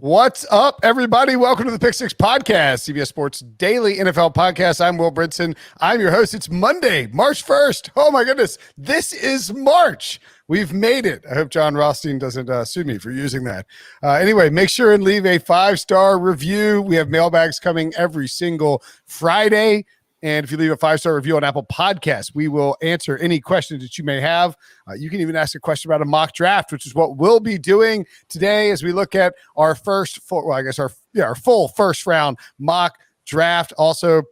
What's up, everybody? Welcome to the Pick Six Podcast, CBS Sports Daily NFL Podcast. I'm Will Brinson. I'm your host. It's Monday, March 1st. Oh, my goodness. This is March. We've made it. I hope John Rothstein doesn't sue me for using that. Anyway, make sure and leave a 5-star review. We have mailbags coming every single Friday. And if you leave a 5-star review on Apple Podcasts, we will answer any questions that you may have. You can even ask a question about a mock draft, which is what we'll be doing today as we look at our our full first round mock draft. Also,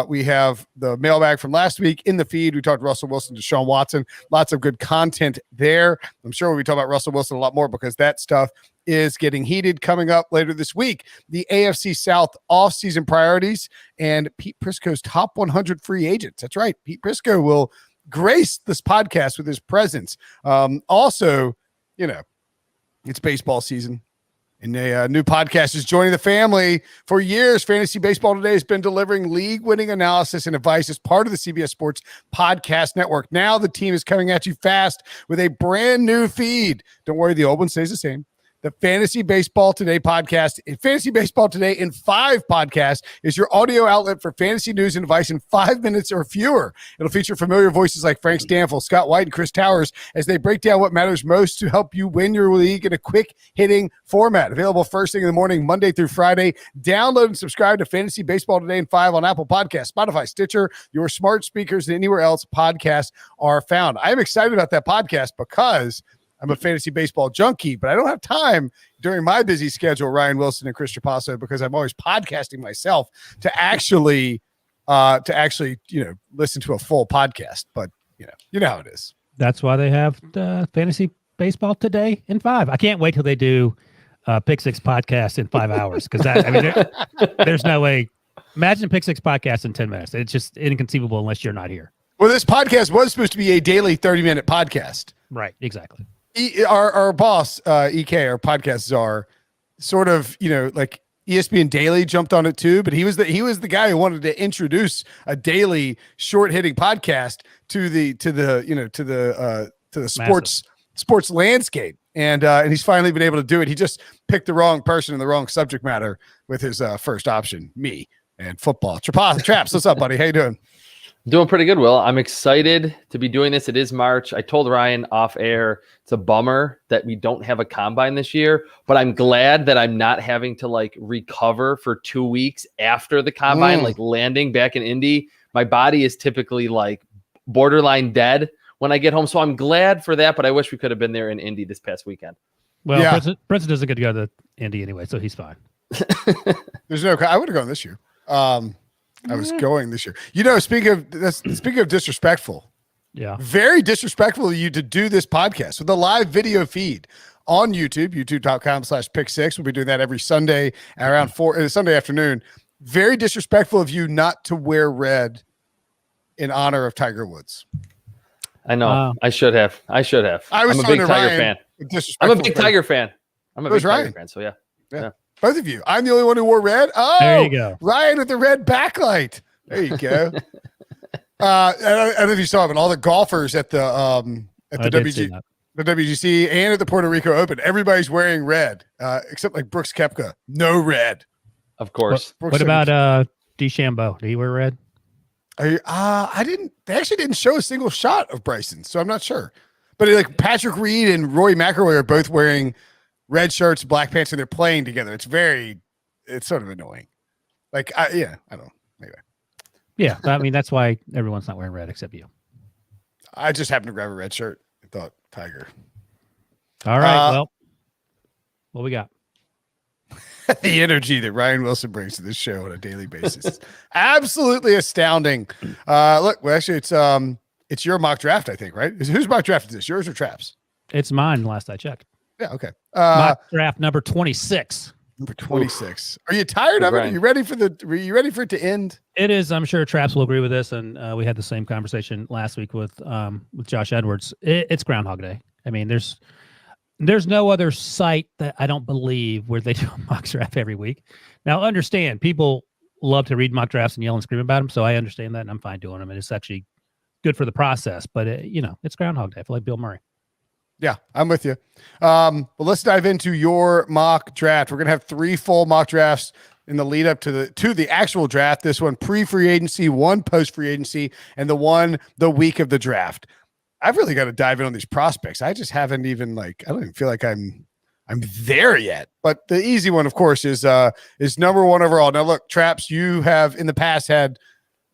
we have the mailbag from last week in the feed. We talked Russell Wilson to Deshaun Watson. Lots of good content there. I'm sure we'll be talking about Russell Wilson a lot more because that stuff is getting heated coming up later this week. The AFC South offseason priorities and Pete Prisco's top 100 free agents. That's right. Pete Prisco will grace this podcast with his presence. Also, it's baseball season. And a new podcast is joining the family. For years, Fantasy Baseball Today has been delivering league-winning analysis and advice as part of the CBS Sports Podcast Network. Now the team is coming at you fast with a brand new feed. Don't worry, the old one stays the same. The Fantasy Baseball Today podcast, Fantasy Baseball Today in 5 podcasts, is your audio outlet for fantasy news and advice in 5 minutes or fewer. It'll feature familiar voices like Frank Stanfield, Scott White, and Chris Towers as they break down what matters most to help you win your league in a quick-hitting format. Available first thing in the morning, Monday through Friday. Download and subscribe to Fantasy Baseball Today in 5 on Apple Podcasts, Spotify, Stitcher, your smart speakers, and anywhere else podcasts are found. I'm excited about that podcast because I'm a fantasy baseball junkie, but I don't have time during my busy schedule, Ryan Wilson and Chris Trapasso, because I'm always podcasting myself to actually listen to a full podcast. But you know how it is. That's why they have Fantasy Baseball Today in 5. I can't wait till they do Pick Six podcast in 5 hours because there's no way. Imagine Pick Six podcast in 10 minutes. It's just inconceivable unless you're not here. Well, this podcast was supposed to be a daily 30-minute podcast. Right. Exactly. Our boss, EK, our podcast czar, sort of, like ESPN Daily jumped on it too, but he was the guy who wanted to introduce a daily short hitting podcast to the sports landscape. And he's finally been able to do it. He just picked the wrong person and the wrong subject matter with his first option, me and football. Traps, what's up, buddy? How you doing? Doing pretty good, Will. I'm excited to be doing this. It is March. I told Ryan off air, it's a bummer that we don't have a combine this year, but I'm glad that I'm not having to recover for 2 weeks after the combine, landing back in Indy. My body is typically borderline dead when I get home. So I'm glad for that, but I wish we could have been there in Indy this past weekend. Well, yeah. Brinson doesn't get to go to Indy anyway, so he's fine. I would have gone this year. I was going this year. Speaking of disrespectful, yeah, very disrespectful of you to do this podcast with a live video feed on YouTube, youtube.com/pick6. We'll be doing that every Sunday around Sunday afternoon. Very disrespectful of you not to wear red in honor of Tiger Woods. I know. I should have. I'm a big Tiger fan. I'm a big Tiger fan. So yeah. Both of you. I'm the only one who wore red. Oh, there you go. Ryan with the red backlight. There you go. I don't know if you saw it, but all the golfers at the WGC and at the Puerto Rico Open, everybody's wearing red, except Brooks Koepka. No red. Of course. What about DeChambeau? Did he wear red? They actually didn't show a single shot of Bryson, so I'm not sure. But Patrick Reed and Rory McIlroy are both wearing red shirts, black pants, and they're playing together. It's sort of annoying. I don't know. Anyway. Yeah, that's why everyone's not wearing red except you. I just happened to grab a red shirt. I thought Tiger. All right, what we got? The energy that Ryan Wilson brings to this show on a daily basis is absolutely astounding. It's your mock draft, I think, right? Whose mock draft is this? Yours or Traps? It's mine. Last I checked. Yeah. Okay. Mock draft number 26. Number 26. Are you tired of it? Are you ready for it to end? It is. I'm sure Traps will agree with this. And we had the same conversation last week with Josh Edwards. It's Groundhog Day. There's no other site that I don't believe where they do a mock draft every week. Now, understand, people love to read mock drafts and yell and scream about them, so I understand that, and I'm fine doing them. And it's actually good for the process. But it's Groundhog Day. I feel like Bill Murray. Yeah, I'm with you. Well, let's dive into your mock draft. We're gonna have 3 full mock drafts in the lead up to the actual draft. This one pre-free agency, one post-free agency, and the week of the draft. I've really got to dive in on these prospects. I just haven't even I don't even feel like I'm there yet. But the easy one, of course, is number 1 overall. Now, look, Traps, you have in the past had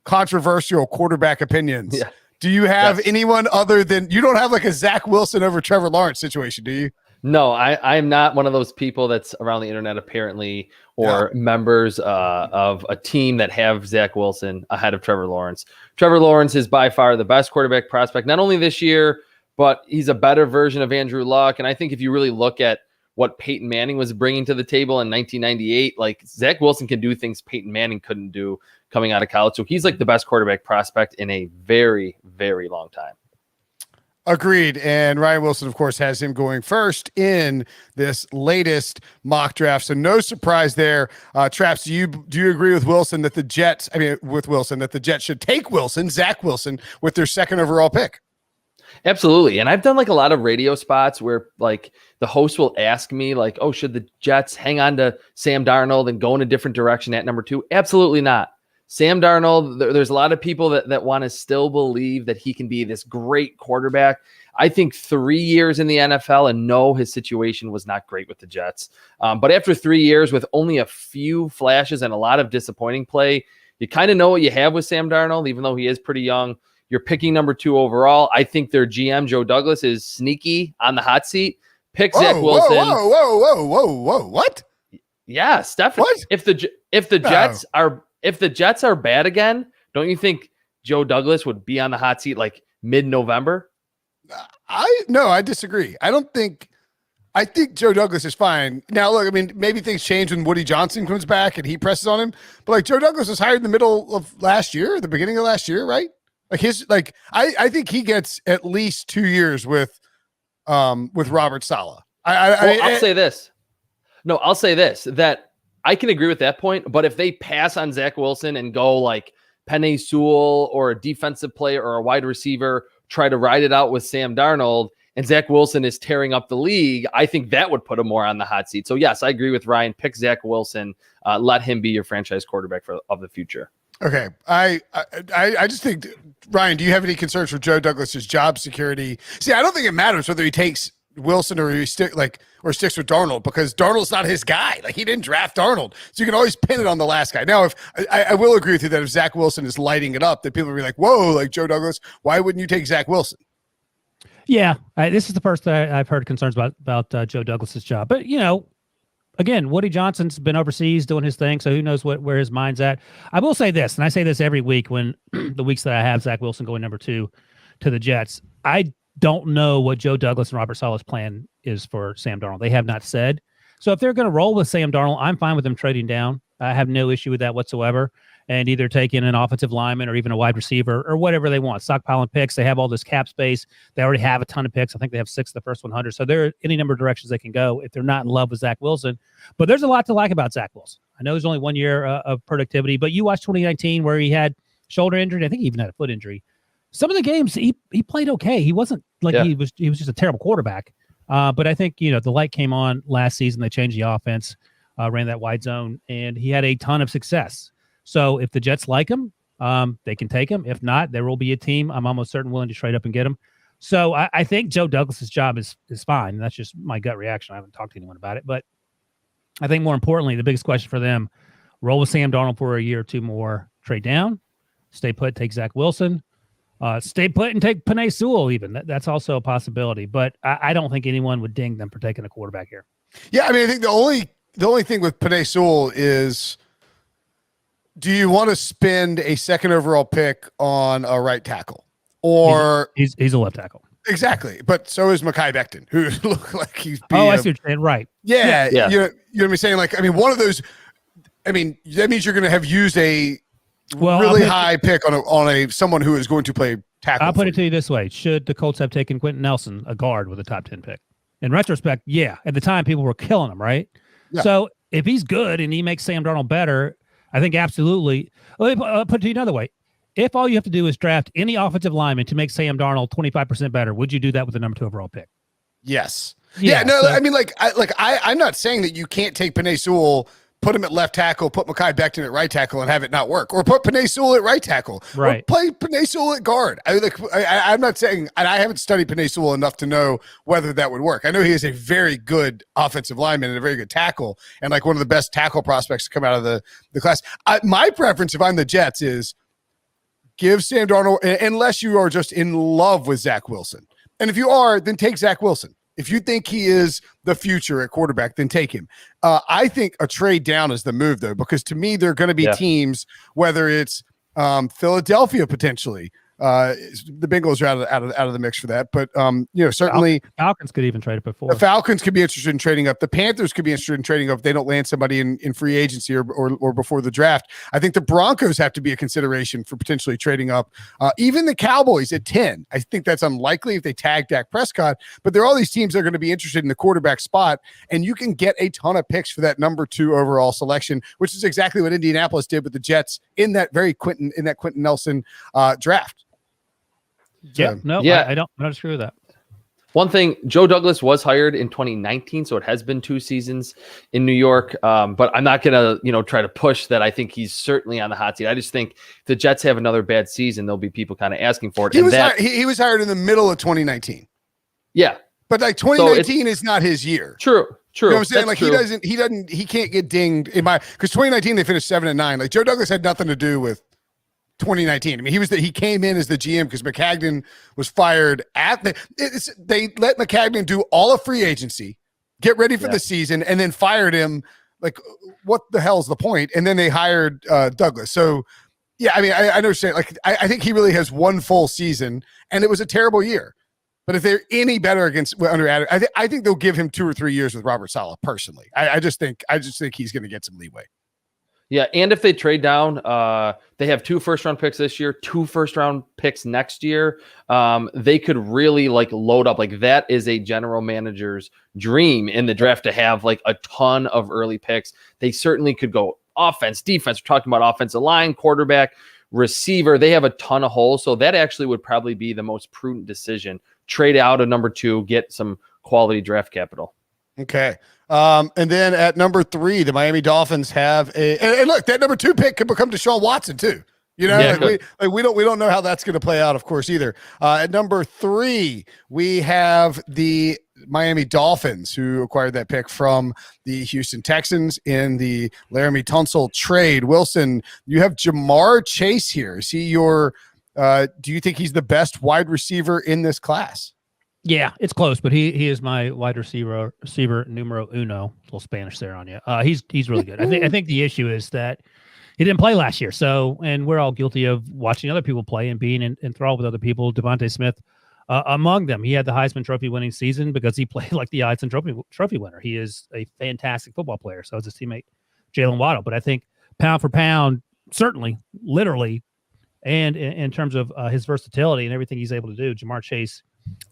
controversial quarterback opinions. Yeah. Do you have anyone other than, you don't have like a Zach Wilson over Trevor Lawrence situation, do you? No, I'm not one of those people that's around the internet apparently, or members of a team that have Zach Wilson ahead of Trevor Lawrence. Trevor Lawrence is by far the best quarterback prospect, not only this year, but he's a better version of Andrew Luck. And I think if you really look at what Peyton Manning was bringing to the table in 1998, like Zach Wilson can do things Peyton Manning couldn't do coming out of college. So he's like the best quarterback prospect in a very, very long time. Agreed. And Ryan Wilson, of course, has him going first in this latest mock draft. So no surprise there. Traps, do you agree with Wilson that the Jets should take Zach Wilson, with their 2nd overall pick? Absolutely. And I've done like a lot of radio spots where like the host will ask me like, oh, should the Jets hang on to Sam Darnold and go in a different direction at number 2? Absolutely not. Sam Darnold, there's a lot of people that want to still believe that he can be this great quarterback. I think 3 years in the NFL, and no, his situation was not great with the Jets. But after 3 years with only a few flashes and a lot of disappointing play, you kind of know what you have with Sam Darnold, even though he is pretty young. You're picking number 2 overall. I think their GM, Joe Douglas, is sneaky on the hot seat. Pick Zach Wilson. Whoa. What? Yeah, Steph. What? If the Jets are bad again, don't you think Joe Douglas would be on the hot seat like mid-November? I disagree. I think Joe Douglas is fine. Now, look, I mean, maybe things change when Woody Johnson comes back and he presses on him. But like Joe Douglas was hired in the middle of last year, the beginning of last year, right? I think he gets at least 2 years with Robert Saleh. I'll say this, that I can agree with that point, but if they pass on Zach Wilson and go like Penei Sewell or a defensive player or a wide receiver, try to ride it out with Sam Darnold, and Zach Wilson is tearing up the league, I think that would put him more on the hot seat. So yes, I agree with Ryan. Pick Zach Wilson. Let him be your franchise quarterback of the future. Okay. I just think, Ryan, do you have any concerns for Joe Douglas's job security? See, I don't think it matters whether he takes Wilson or sticks with Darnold, because Darnold's not his guy. Like, he didn't draft Darnold. So you can always pin it on the last guy. Now, if I will agree with you that if Zach Wilson is lighting it up, that people will be like, whoa, like Joe Douglas, why wouldn't you take Zach Wilson? Yeah. This is the first that I've heard concerns about Joe Douglas's job. But, again, Woody Johnson's been overseas doing his thing, so who knows where his mind's at. I will say this, and I say this every week when the weeks that I have Zach Wilson going number 2 to the Jets. I don't know what Joe Douglas and Robert Saleh's plan is for Sam Darnold. They have not said. So if they're going to roll with Sam Darnold, I'm fine with them trading down. I have no issue with that whatsoever. And either taking an offensive lineman or even a wide receiver or whatever they want. Stockpiling picks. They have all this cap space. They already have a ton of picks. I think they have 6 of the first 100. So there are any number of directions they can go if they're not in love with Zach Wilson. But there's a lot to like about Zach Wilson. I know there's only 1 year of productivity, but you watched 2019 where he had shoulder injury. I think he even had a foot injury. Some of the games he played okay. He wasn't like he was just a terrible quarterback. But I think, the light came on last season. They changed the offense, ran that wide zone, and he had a ton of success. So if the Jets like him, they can take him. If not, there will be a team I'm almost certain willing to trade up and get him. So I think Joe Douglas's job is fine. And that's just my gut reaction. I haven't talked to anyone about it. But I think more importantly, the biggest question for them, roll with Sam Darnold for a year or 2 more, trade down, stay put, take Zach Wilson, stay put and take Penei Sewell even. That's also a possibility. But I don't think anyone would ding them for taking a quarterback here. Yeah, I mean, I think the only thing with Penei Sewell is, do you want to spend a 2nd overall pick on a right tackle? Or he's a left tackle. Exactly. But so is Mekhi Becton, who looked like he's being, I see what you're saying. Right. Yeah. You know what I'm saying? Like, I mean, one of those, I mean, that means you're going to have used a really high pick on someone who is going to play tackle. I'll put it to you this way. Should the Colts have taken Quentin Nelson, a guard with a top 10 pick? In retrospect, yeah. At the time, people were killing him, right? Yeah. So if he's good and he makes Sam Darnold better, I think absolutely. Let me put it to you another way. If all you have to do is draft any offensive lineman to make Sam Darnold 25% better, would you do that with the number 2 overall pick? Yes. Yeah. No, so, I mean, I'm not saying that you can't take Penei Sewell, put him at left tackle, put Mekhi Becton at right tackle, and have it not work, or put Penei Sewell at right tackle, right? Or play Penei Sewell at guard. I'm not saying, and I haven't studied Penei Sewell enough to know whether that would work. I know he is a very good offensive lineman and a very good tackle, and like one of the best tackle prospects to come out of the class. My preference, if I'm the Jets, is give Sam Darnold, unless you are just in love with Zach Wilson, and if you are, then take Zach Wilson. If you think he is the future at quarterback, then take him. I think a trade down is the move, though, because to me, there are going to be teams, whether it's Philadelphia potentially. The Bengals are out of the mix for that, but certainly Falcons could even trade up before. The Falcons could be interested in trading up. The Panthers could be interested in trading up if they don't land somebody in free agency or before the draft. I think the Broncos have to be a consideration for potentially trading up. Even the Cowboys at 10. I think that's unlikely if they tag Dak Prescott, but there are all these teams that are going to be interested in the quarterback spot, and you can get a ton of picks for that number 2 overall selection, which is exactly what Indianapolis did with the Jets in that Quentin Nelson draft. Yeah, I don't disagree with that. One thing, Joe Douglas was hired in 2019, so it has been 2 seasons in New York. But I'm not going to, try to push that. I think he's certainly on the hot seat. I just think if the Jets have another bad season, there'll be people kind of asking for it. He was hired in the middle of 2019. Yeah, but like 2019 is not his year. True. You know what I'm saying? Like true. He can't get dinged because 2019 they finished 7-9. Like Joe Douglas had nothing to do with 2019. I mean, he came in as the GM because McCagnon was fired they let McCagnon do all of free agency, get ready for the season, and then fired him. Like, what the hell is the point? And then they hired Douglas. So, yeah, I mean, I understand. Like, I think he really has one full season, and it was a terrible year. But if they're any better under Adam, I think they'll give him 2 or 3 years with Robert Saleh. Personally, I just think he's going to get some leeway. Yeah, and if they trade down, they have 2 first-round picks this year, 2 first-round picks next year. They could really load up. That is a general manager's dream in the draft, to have a ton of early picks. They certainly could go offense, defense. We're talking about offensive line, quarterback, receiver. They have a ton of holes, so that actually would probably be the most prudent decision. Trade out a number 2, get some quality draft capital. Okay. And then at number 3, the Miami Dolphins have and look, that number 2 pick could become Deshaun Watson too. We don't know how that's going to play out, of course, either. At number 3, we have the Miami Dolphins, who acquired that pick from the Houston Texans in the Laramie Tunsil trade. Wilson, you have Jamar Chase here. Is he your do you think he's the best wide receiver in this class? Yeah, it's close, but he is my wide receiver numero uno. A little Spanish there on you. He's really good. I think the issue is that he didn't play last year. So, and we're all guilty of watching other people play and being enthralled with other people. DeVonta Smith, among them, he had the Heisman Trophy winning season because he played like the Heisman Trophy winner. He is a fantastic football player. So is his teammate Jaylen Waddle. But I think pound for pound, certainly, literally, and in terms of his versatility and everything he's able to do, Jamar Chase,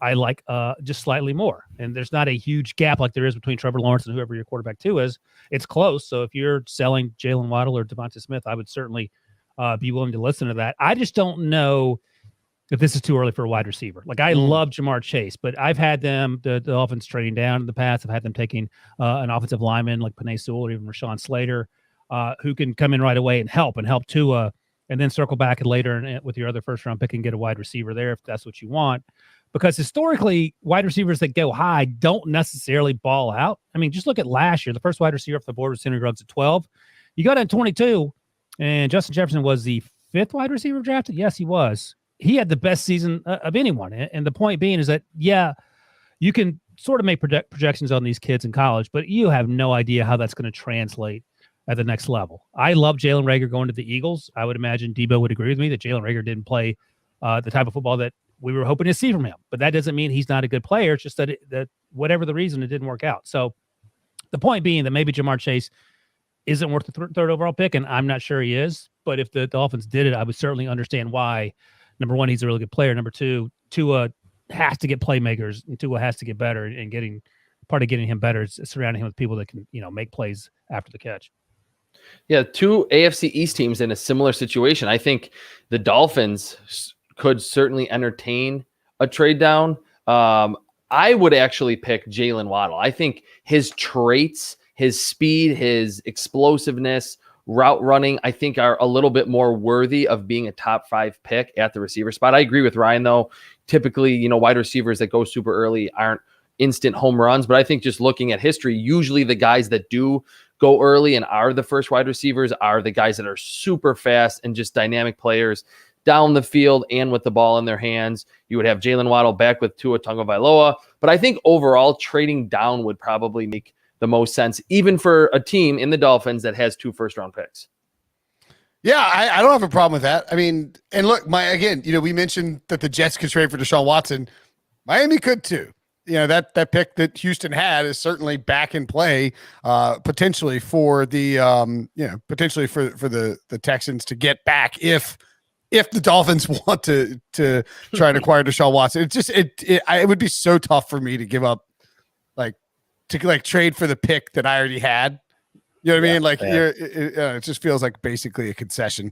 I like just slightly more. And there's not a huge gap like there is between Trevor Lawrence and whoever your quarterback 2 is. It's close. So if you're selling Jaylen Waddle or DeVonta Smith, I would certainly be willing to listen to that. I just don't know if this is too early for a wide receiver. I love Jamar Chase, but I've had them, the offense trading down in the past. I've had them taking an offensive lineman like Penei Sewell or even Rashawn Slater, who can come in right away and help Tua, and then circle back and later and with your other first-round pick and get a wide receiver there if that's what you want. Because historically, wide receivers that go high don't necessarily ball out. I mean, just look at last year. The first wide receiver off the board was Henry Ruggs at 12. You got at 22, and Justin Jefferson was the 5th wide receiver drafted. Yes, he was. He had the best season of anyone. And the point being is that, yeah, you can sort of make projections on these kids in college, but you have no idea how that's going to translate at the next level. I love Jalen Reagor going to the Eagles. I would imagine Debo would agree with me that Jalen Reagor didn't play the type of football that we were hoping to see from him, but that doesn't mean he's not a good player. It's just that whatever the reason, it didn't work out. So the point being that maybe Jamar Chase isn't worth the third overall pick, and I'm not sure he is, but if the Dolphins did it, I would certainly understand why. Number 1, he's a really good player. Number 2, Tua has to get playmakers, and Tua has to get better, and part of getting him better is surrounding him with people that can, make plays after the catch. Yeah, 2 AFC East teams in a similar situation. I think the Dolphins could certainly entertain a trade down. I would actually pick Jaylen Waddle. I think his traits, his speed, his explosiveness, route running, I think are a little bit more worthy of being a top 5 pick at the receiver spot. I agree with Ryan, though. Typically, wide receivers that go super early aren't instant home runs, but I think just looking at history, usually the guys that do go early and are the first wide receivers are the guys that are super fast and just dynamic players down the field and with the ball in their hands. You would have Jaylen Waddle back with Tua Tagovailoa, but I think overall trading down would probably make the most sense, even for a team in the Dolphins that has 2 first-round picks. Yeah, I don't have a problem with that. I mean, and look, we mentioned that the Jets could trade for Deshaun Watson. Miami could too. That pick that Houston had is certainly back in play, potentially for the the Texans to get back if the Dolphins want to try and acquire Deshaun Watson. It would be so tough for me to give up, to trade for the pick that I already had. You know what I mean? It just feels like basically a concession.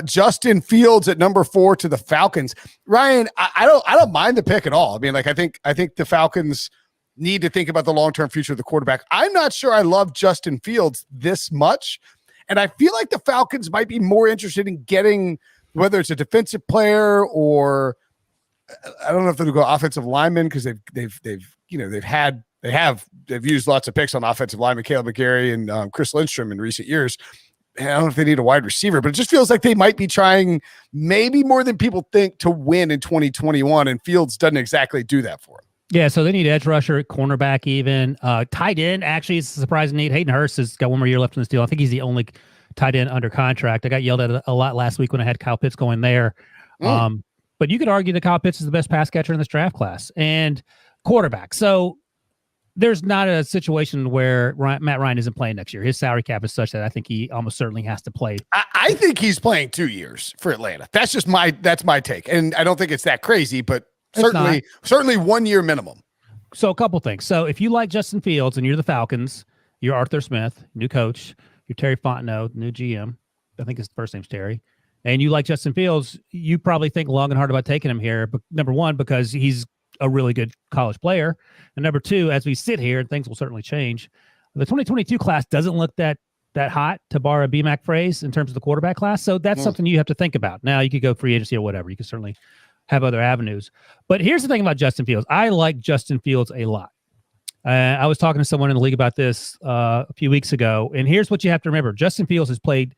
Justin Fields at number 4 to the Falcons. Ryan, I don't mind the pick at all. I mean, I think the Falcons need to think about the long-term future of the quarterback. I'm not sure I love Justin Fields this much, and I feel like the Falcons might be more interested in getting, whether it's a defensive player or I don't know if they'll go offensive lineman, because they've used lots of picks on offensive linemen, Caleb McGarry and Chris Lindstrom in recent years. And I don't know if they need a wide receiver, but it just feels like they might be trying maybe more than people think to win in 2021, and Fields doesn't exactly do that for them. Yeah, so they need edge rusher, cornerback even. Tight end, actually, is a surprising need. Hayden Hurst has got 1 more year left in this deal. I think he's the only tight end under contract. I got yelled at a lot last week when I had Kyle Pitts going there. But you could argue that Kyle Pitts is the best pass catcher in this draft class. And quarterback. So there's not a situation where Matt Ryan isn't playing next year. His salary cap is such that I think he almost certainly has to play. I think he's playing 2 years for Atlanta. That's my take. And I don't think it's that crazy, but certainly 1 year minimum. So a couple things. So if you like Justin Fields and you're the Falcons, you're Arthur Smith, new coach, you're Terry Fontenot, new GM. I think his first name's Terry. And you like Justin Fields, you probably think long and hard about taking him here. But number one, because he's a really good college player. And number two, as we sit here, and things will certainly change, the 2022 class doesn't look that hot, to borrow a BMAC phrase, in terms of the quarterback class. So that's something you have to think about. Now, you could go free agency or whatever. You could certainly have other avenues. But here's the thing about Justin Fields. I like Justin Fields a lot. I was talking to someone in the league about this a few weeks ago, and here's what you have to remember. Justin Fields has played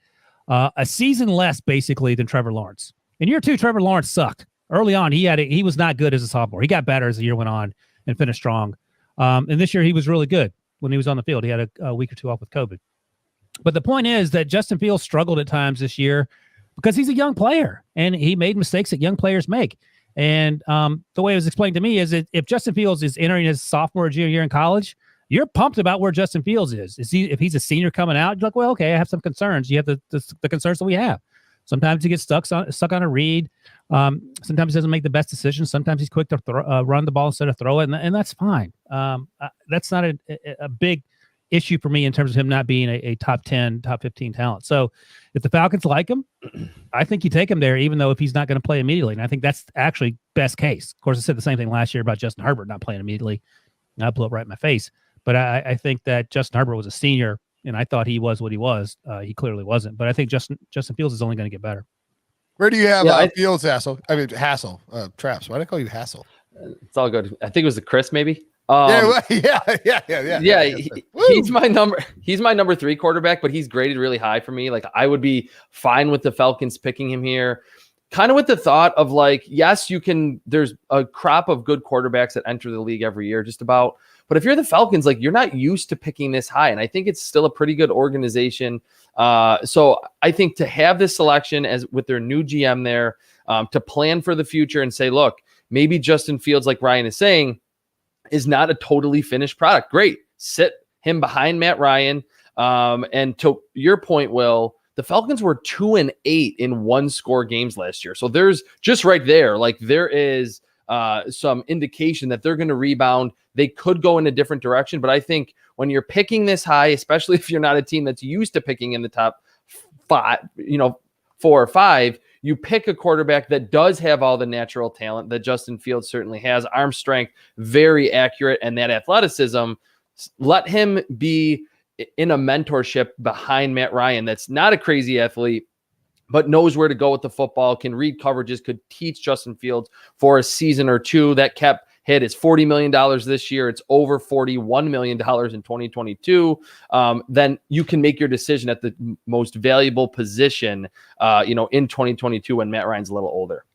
a season less, basically, than Trevor Lawrence. In year 2, Trevor Lawrence sucked. Early on, he was not good as a sophomore. He got better as the year went on and finished strong. And this year, he was really good when he was on the field. He had a week or two off with COVID. But the point is that Justin Fields struggled at times this year because he's a young player, and he made mistakes that young players make. And the way it was explained to me is that if Justin Fields is entering his sophomore or junior year in college, you're pumped about where Justin Fields is. If he's a senior coming out, you're like, well, okay, I have some concerns. You have the concerns that we have. Sometimes he gets stuck on a read. Sometimes he doesn't make the best decisions. Sometimes he's quick to run the ball instead of throw it, and that's fine. That's not a big issue for me in terms of him not being a top 10, top 15 talent. So if the Falcons like him, I think you take him there, even though if he's not going to play immediately. And I think that's actually best case. Of course, I said the same thing last year about Justin Herbert not playing immediately. And I blew it right in my face. But I think that Justin Herbert was a senior, and I thought he was what he was. He clearly wasn't. But I think Justin Fields is only going to get better. Where do you have Fields Hassel? Traps. Why did I call you Hassel? It's all good. I think it was the Chris, maybe. Yeah. He's my number 3 quarterback, but he's graded really high for me. Like, I would be fine with the Falcons picking him here, kind of with the thought of like, yes, there's a crop of good quarterbacks that enter the league every year, just about. But if you're the Falcons, like, you're not used to picking this high, and I think it's still a pretty good organization. So I think to have this selection as with their new GM there, to plan for the future and say, look, maybe Justin Fields, like Ryan is saying, is not a totally finished product. Great. Sit him behind Matt Ryan. And to your point, Will, the Falcons were 2-8 in 1-score games last year. So there's just right there, like, there is some indication that they're going to rebound. They could go in a different direction, but I think when you're picking this high, especially if you're not a team that's used to picking in the top 5, 4 or 5, you pick a quarterback that does have all the natural talent that Justin Fields certainly has, arm strength, very accurate, and that athleticism. Let him be in a mentorship behind Matt Ryan that's not a crazy athlete, but knows where to go with the football, can read coverages, could teach Justin Fields for a season or two. That cap hit is $40 million this year. It's over $41 million in 2022. Then you can make your decision at the most valuable position, in 2022 when Matt Ryan's a little older.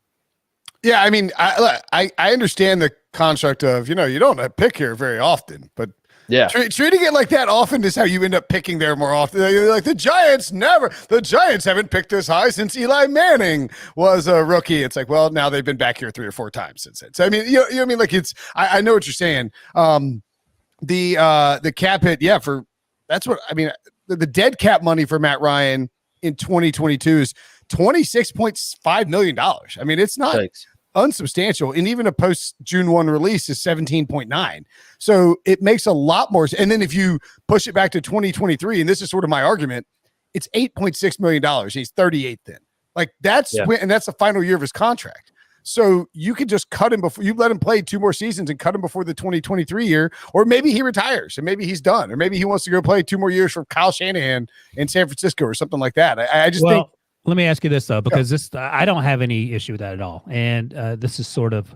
Yeah, I mean, I understand the construct of, you don't pick here very often, but yeah, treating it like that often is how you end up picking there more often. Like the Giants haven't picked this high since Eli Manning was a rookie. It's like, well, now they've been back here 3 or 4 times since then. So I mean, you know what I mean? Like I know what you're saying. The cap hit, yeah, that's what I mean. The dead cap money for Matt Ryan in 2022 is $26.5 million. I mean, it's not unsubstantial, and even a post June 1 release is 17.9. So it makes a lot more. And then if you push it back to 2023, and this is sort of my argument, it's $8.6 million. He's 38 then. Like that's and that's the final year of his contract. So you could just cut him before you let him play 2 more seasons and cut him before the 2023 year, or maybe he retires and maybe he's done, or maybe he wants to go play 2 more years for Kyle Shanahan in San Francisco or something like that. I just think. Let me ask you this though, because I don't have any issue with that at all, and this is sort of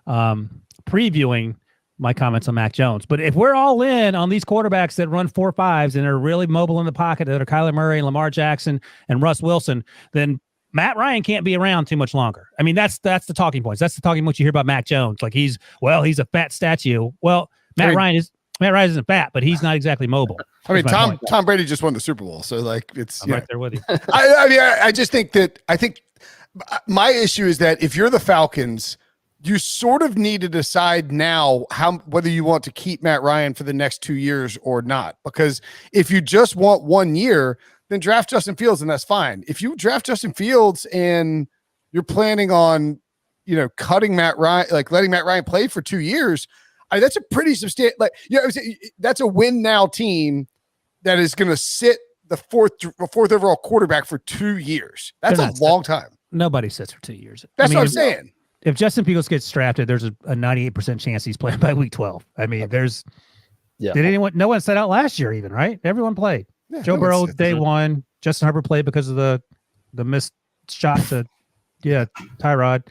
previewing my comments on Mac Jones. But if we're all in on these quarterbacks that run 4.5s and are really mobile in the pocket, that are Kyler Murray and Lamar Jackson and Russ Wilson, then Matt Ryan can't be around too much longer. I mean, that's the talking points. That's the talking points you hear about Mac Jones. Like he's a fat statue. Well, Matt Ryan isn't fat, but he's not exactly mobile. I mean, Tom Brady just won the Super Bowl, so like I'm right there with you. I just think my issue is that if you're the Falcons, you sort of need to decide now whether you want to keep Matt Ryan for the next 2 years or not. Because if you just want 1 year, then draft Justin Fields and that's fine. If you draft Justin Fields and you're planning on, cutting Matt Ryan, like letting Matt Ryan play for 2 years, that's a pretty substantial. That's a win now team that is going to sit the fourth overall quarterback for 2 years. That's a long time. Nobody sits for 2 years. That's what I'm saying. If Justin Fields gets drafted, there's a 98% chance he's playing by week 12. I mean, no one sat out last year even, right? Everyone played. Yeah, Joe Burrow day 1. Justin Herbert played because of the missed shot to Tyrod.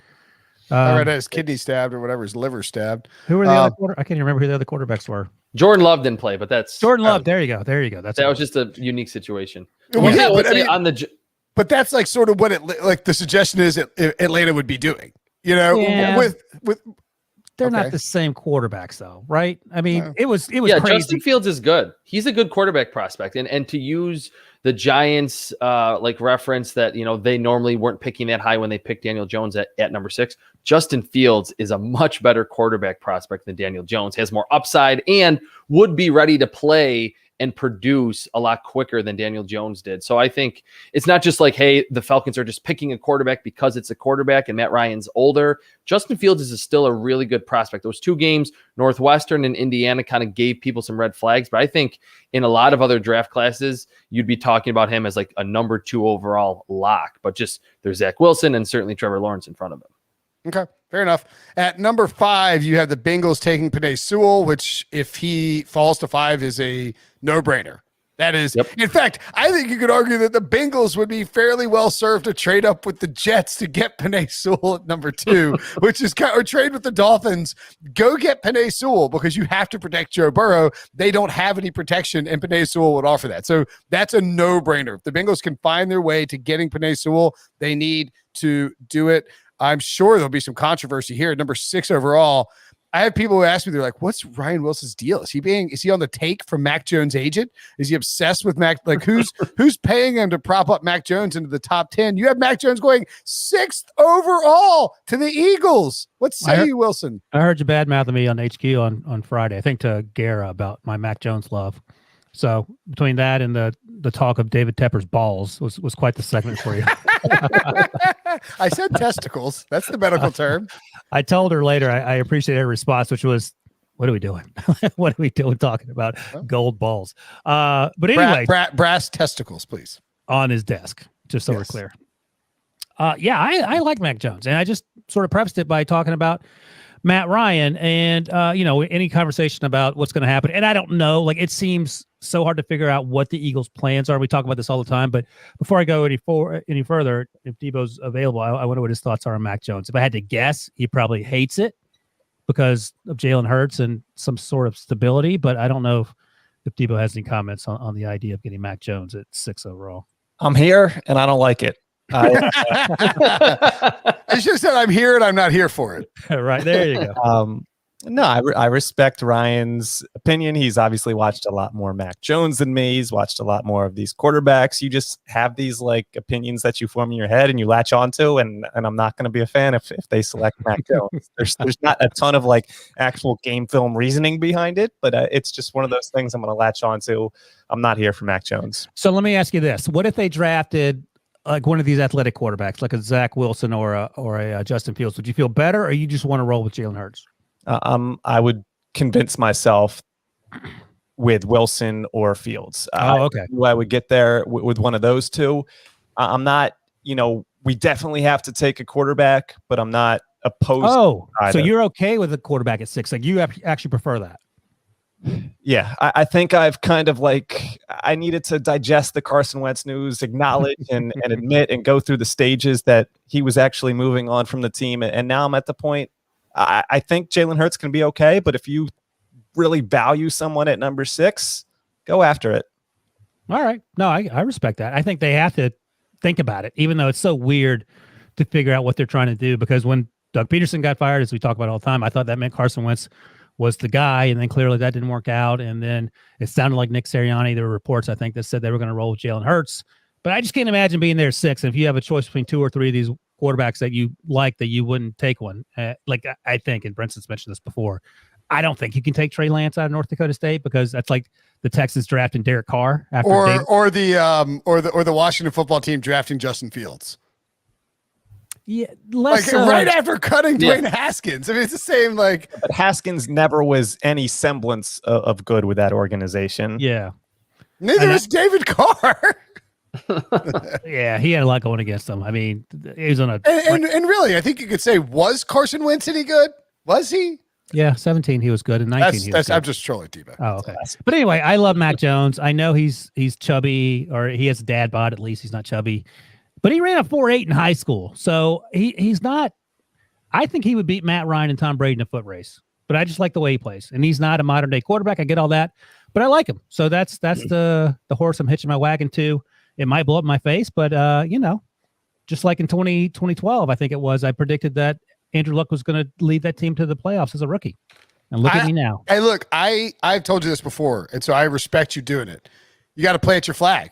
Tyrod had his kidney stabbed or whatever, his liver stabbed. Who were the other I can't even remember who the other quarterbacks were. Jordan Love didn't play, but that's Jordan Love. There you go. That was just a unique situation. But that's like sort of what the suggestion is Atlanta would be doing. With they're not the same quarterbacks though, right? I mean, it was crazy. Justin Fields is good. He's a good quarterback prospect, and to use the Giants reference that they normally weren't picking that high when they picked Daniel Jones at number 6. Justin Fields is a much better quarterback prospect than Daniel Jones. Has more upside and would be ready to play and produce a lot quicker than Daniel Jones did. So I think it's not just like, hey, the Falcons are just picking a quarterback because it's a quarterback and Matt Ryan's older. Justin Fields is still a really good prospect. Those 2 games, Northwestern and Indiana, kind of gave people some red flags. But I think in a lot of other draft classes, you'd be talking about him as like a number 2 overall lock. But just there's Zach Wilson and certainly Trevor Lawrence in front of him. Okay, fair enough. At number 5, you have the Bengals taking Penei Sewell, which if he falls to 5 is a no-brainer. That is, In fact, I think you could argue that the Bengals would be fairly well served to trade up with the Jets to get Penei Sewell at number 2, which is or trade with the Dolphins. Go get Penei Sewell because you have to protect Joe Burrow. They don't have any protection, and Penei Sewell would offer that. So that's a no-brainer. If the Bengals can find their way to getting Penei Sewell, they need to do it. I'm sure there'll be some controversy here. Number 6 overall. I have people who ask me, they're like, what's Ryan Wilson's deal? Is he on the take from Mac Jones' agent? Is he obsessed with Mac? Like who's paying him to prop up Mac Jones into the top 10? You have Mac Jones going 6th overall to the Eagles. What say you, Wilson? I heard you badmouthing me on HQ on Friday. I think to Guerra about my Mac Jones love. So between that and the talk of David Tepper's balls was quite the segment for you. I said testicles. That's the medical term. I told her later, I appreciate her response, which was, what are we doing? What are we doing talking about gold balls? But anyway. Brass testicles, please. On his desk, just so we're clear. Yeah, I like Mac Jones, and I just sort of prefaced it by talking about Matt Ryan and, any conversation about what's going to happen. And I don't know, like, it seems so hard to figure out what the Eagles' plans are. We talk about this all the time, but before I go any further, if Debo's available, I wonder what his thoughts are on Mac Jones. If I had to guess, he probably hates it because of Jalen Hurts and some sort of stability, but I don't know if Debo has any comments on the idea of getting Mac Jones at 6 overall. I'm here, and I don't like it. I should have said I'm here and I'm not here for it. Right, there you go. No, I respect Ryan's opinion. He's obviously watched a lot more Mac Jones than me. He's watched a lot more of these quarterbacks. You just have these like opinions that you form in your head and you latch onto, and I'm not going to be a fan if they select Mac Jones. There's not a ton of like actual game film reasoning behind it, but it's just one of those things I'm going to latch onto. I'm not here for Mac Jones. So let me ask you this: what if they drafted like one of these athletic quarterbacks, like a Zach Wilson or a Justin Fields? Would you feel better, or you just want to roll with Jalen Hurts? I would convince myself with Wilson or Fields. Okay. I would get there with one of those two. I'm not, we definitely have to take a quarterback, but I'm not opposed. Oh, to so you're okay with a quarterback at 6? Like you actually prefer that? Yeah, I think I've kind of I needed to digest the Carson Wentz news, acknowledge and admit and go through the stages that he was actually moving on from the team. And now I'm at the point, I think Jalen Hurts can be okay, but if you really value someone at number 6, go after it. All right. No, I respect that. I think they have to think about it, even though it's so weird to figure out what they're trying to do. Because when Doug Peterson got fired, as we talk about all the time, I thought that meant Carson Wentz was the guy, and then clearly that didn't work out. And then it sounded like Nick Sirianni. There were reports, I think, that said they were going to roll with Jalen Hurts. But I just can't imagine being there 6. And if you have a choice between 2 or 3 of these quarterbacks that you like, that you wouldn't take one. I think, and Brinson's mentioned this before, I don't think you can take Trey Lance out of North Dakota State, because that's like the Texans drafting Derek Carr after or the Washington football team drafting Justin Fields. Yeah, right after cutting Dwayne Haskins. I mean, it's the same. But Haskins never was any semblance of good with that organization. Yeah, neither is David Carr. Yeah, he had a lot going against him. I mean, he was on a and really, I think you could say, was Carson Wentz any good? Was he? Yeah, 17 he was good, and 19 he was good. I'm just trolling Debo. Oh, okay. But anyway, I love Mac Jones. I know he's chubby, or he has a dad bod. At least he's not chubby, but he ran a 4.8 in high school, so he's not. I think he would beat Matt Ryan and Tom Brady in a foot race. But I just like the way he plays, and he's not a modern day quarterback. I get all that, but I like him. So that's the horse I'm hitching my wagon to. It might blow up in my face, but just like in 2012, I think it was, I predicted that Andrew Luck was going to lead that team to the playoffs as a rookie. And look at me now. Hey, look, I've told you this before, and so I respect you doing it. You got to plant your flag.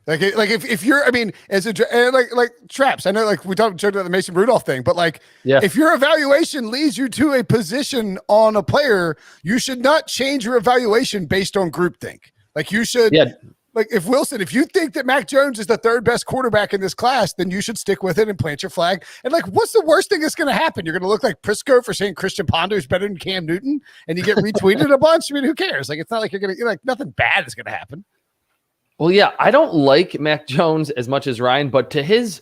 Like if you're, I mean, as a like Traps, I know, like we joked about the Mason Rudolph thing, but if your evaluation leads you to a position on a player, you should not change your evaluation based on groupthink. Like you should. Yeah. Like if you think that Mac Jones is the 3rd best quarterback in this class, then you should stick with it and plant your flag. And what's the worst thing that's going to happen? You're going to look like Prisco for saying Christian Ponder is better than Cam Newton, and you get retweeted a bunch. I mean, who cares? It's not like you're going to nothing bad is going to happen. Well, yeah, I don't like Mac Jones as much as Ryan, but to his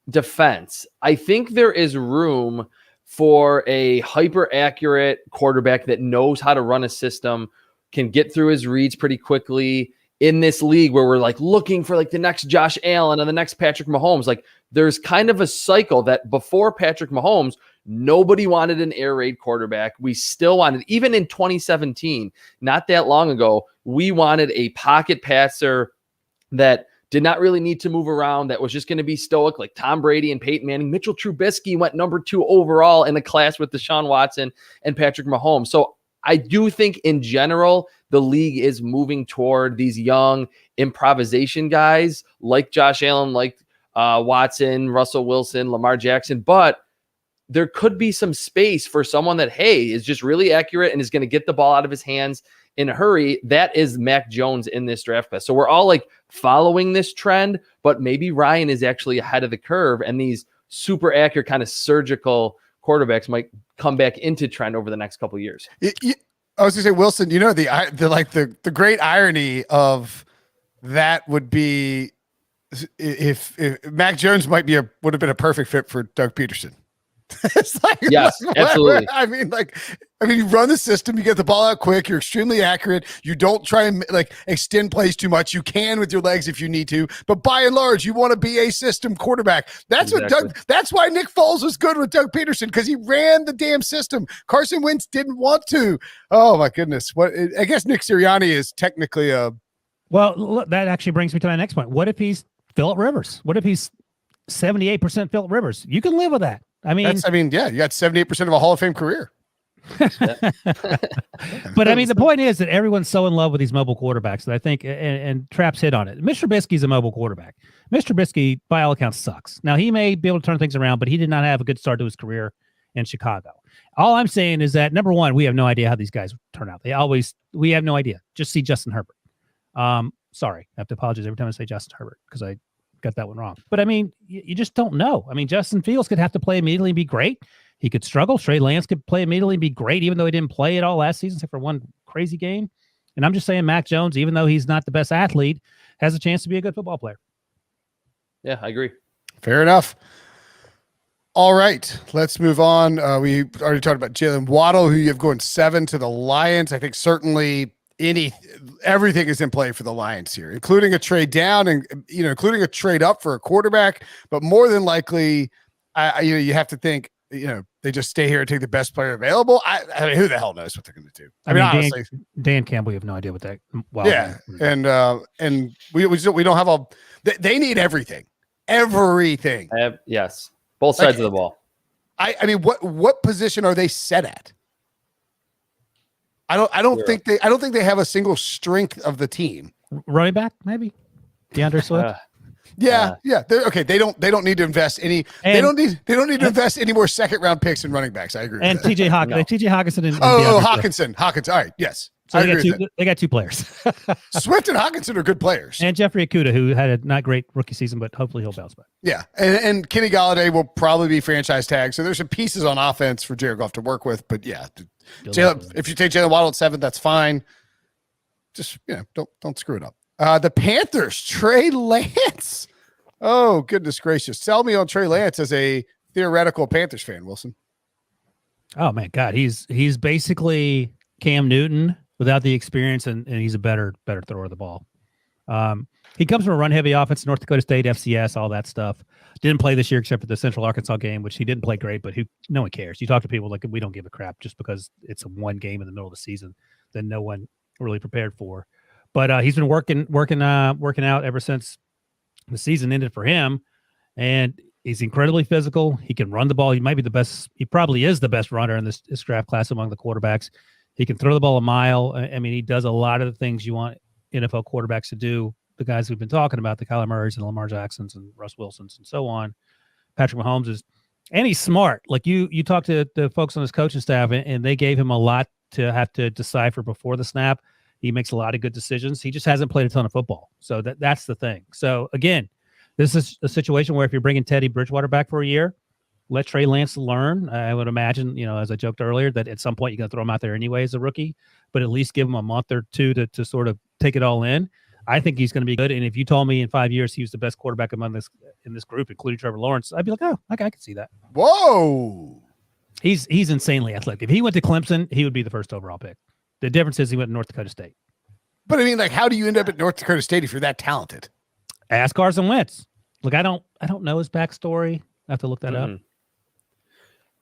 defense, I think there is room for a hyper accurate quarterback that knows how to run a system, can get through his reads pretty quickly. In this league where we're looking for the next Josh Allen and the next Patrick Mahomes, there's kind of a cycle that before Patrick Mahomes, nobody wanted an air raid quarterback. We still wanted, even in 2017, not that long ago, we wanted a pocket passer that did not really need to move around, that was just going to be stoic, like Tom Brady and Peyton Manning. Mitchell Trubisky went number 2 overall in the class with Deshaun Watson and Patrick Mahomes. So I do think in general, the league is moving toward these young improvisation guys like Josh Allen, like Watson, Russell Wilson, Lamar Jackson. But there could be some space for someone that, is just really accurate and is going to get the ball out of his hands in a hurry. That is Mac Jones in this draft class. So we're all following this trend, but maybe Ryan is actually ahead of the curve, and these super accurate kind of surgical quarterbacks might come back into trend over the next couple of years. I was gonna say, Wilson, the great irony of that would be if Mac Jones would have been a perfect fit for Doug Peterson. It's like, yes, absolutely. I mean, you run the system, you get the ball out quick, you're extremely accurate. You don't try and extend plays too much. You can with your legs if you need to, but by and large, you want to be a system quarterback. That's that's why Nick Foles was good with Doug Peterson, because he ran the damn system. Carson Wentz didn't want to. Oh my goodness. I guess Nick Sirianni is technically a. Well, look, that actually brings me to my next point. What if he's Phillip Rivers? What if he's 78% Phillip Rivers? You can live with that. I mean, yeah, you got 78% of a Hall of Fame career. But I mean, the point is that everyone's so in love with these mobile quarterbacks that I think, and Traps hit on it. Mr. Trubisky's a mobile quarterback. Mr. Trubisky, by all accounts, sucks. Now, he may be able to turn things around, but he did not have a good start to his career in Chicago. All I'm saying is that, number one, we have no idea how these guys turn out. We have no idea. Just see Justin Herbert. Sorry, I have to apologize every time I say Justin Herbert because I got that one wrong. But I mean, you just don't know. I mean, Justin Fields could have to play immediately and be great. He could struggle. Trey Lance could play immediately and be great, even though he didn't play at all last season except for one crazy game. And I'm just saying Mac Jones, even though he's not the best athlete, has a chance to be a good football player. Yeah, I agree. Fair enough. All right, let's move on. We already talked about Jaylen Waddle, who you have going 7 to the Lions. I think certainly everything is in play for the Lions here, including a trade down and including a trade up for a quarterback. But more than likely, you have to think they just stay here and take the best player available. I mean, who the hell knows what they're going to do? I mean, honestly, Dan Campbell, we have no idea what that. Wow, yeah, and we don't have all. They need everything. Yes, both sides of the ball. I mean, what position are they set at? I don't think they have a single strength of the team. Running back, maybe DeAndre Swift. Yeah. They're okay. They don't need to invest any. They don't need to invest any more second round picks in running backs. I agree. And TJ Hawkinson. And Hawkinson. All right. Yes. So they got two players. Swift and Hawkinson are good players. And Jeffrey Okudah, who had a not great rookie season, but hopefully he'll bounce back. Yeah. And Kenny Galladay will probably be franchise tagged. So there's some pieces on offense for Jared Goff to work with. But yeah, if you take Jaylen Waddle at 7, that's fine. Just don't screw it up. The Panthers, Trey Lance. Oh, goodness gracious. Sell me on Trey Lance as a theoretical Panthers fan, Wilson. Oh, man, God. He's basically Cam Newton without the experience, and he's a better thrower of the ball. He comes from a run-heavy offense, North Dakota State, FCS, all that stuff. Didn't play this year except for the Central Arkansas game, which he didn't play great, but no one cares. You talk to people like, we don't give a crap just because it's a one game in the middle of the season that no one really prepared for. But he's been working out ever since the season ended for him, and he's incredibly physical. He can run the ball. He might be the best. He probably is the best runner in this draft class among the quarterbacks. He can throw the ball a mile. I mean, he does a lot of the things you want NFL quarterbacks to do. The guys we've been talking about, the Kyler Murrays and Lamar Jacksons and Russ Wilsons and so on. Patrick Mahomes and he's smart. Like you talk to the folks on his coaching staff, and they gave him a lot to have to decipher before the snap. He makes a lot of good decisions. He just hasn't played a ton of football. So that's the thing. So again, this is a situation where if you're bringing Teddy Bridgewater back for a year, let Trey Lance learn. I would imagine, as I joked earlier, that at some point you're going to throw him out there anyway as a rookie, but at least give him a month or two to sort of take it all in. I think he's going to be good. And if you told me in 5 years he was the best quarterback in this group, including Trevor Lawrence, I'd be like, oh, okay, I can see that. Whoa. He's insanely athletic. If he went to Clemson, he would be the first overall pick. The difference is he went to North Dakota State. But I mean, how do you end up at North Dakota State if you're that talented? Ask Carson Wentz. Look, I don't know his backstory. I have to look that up.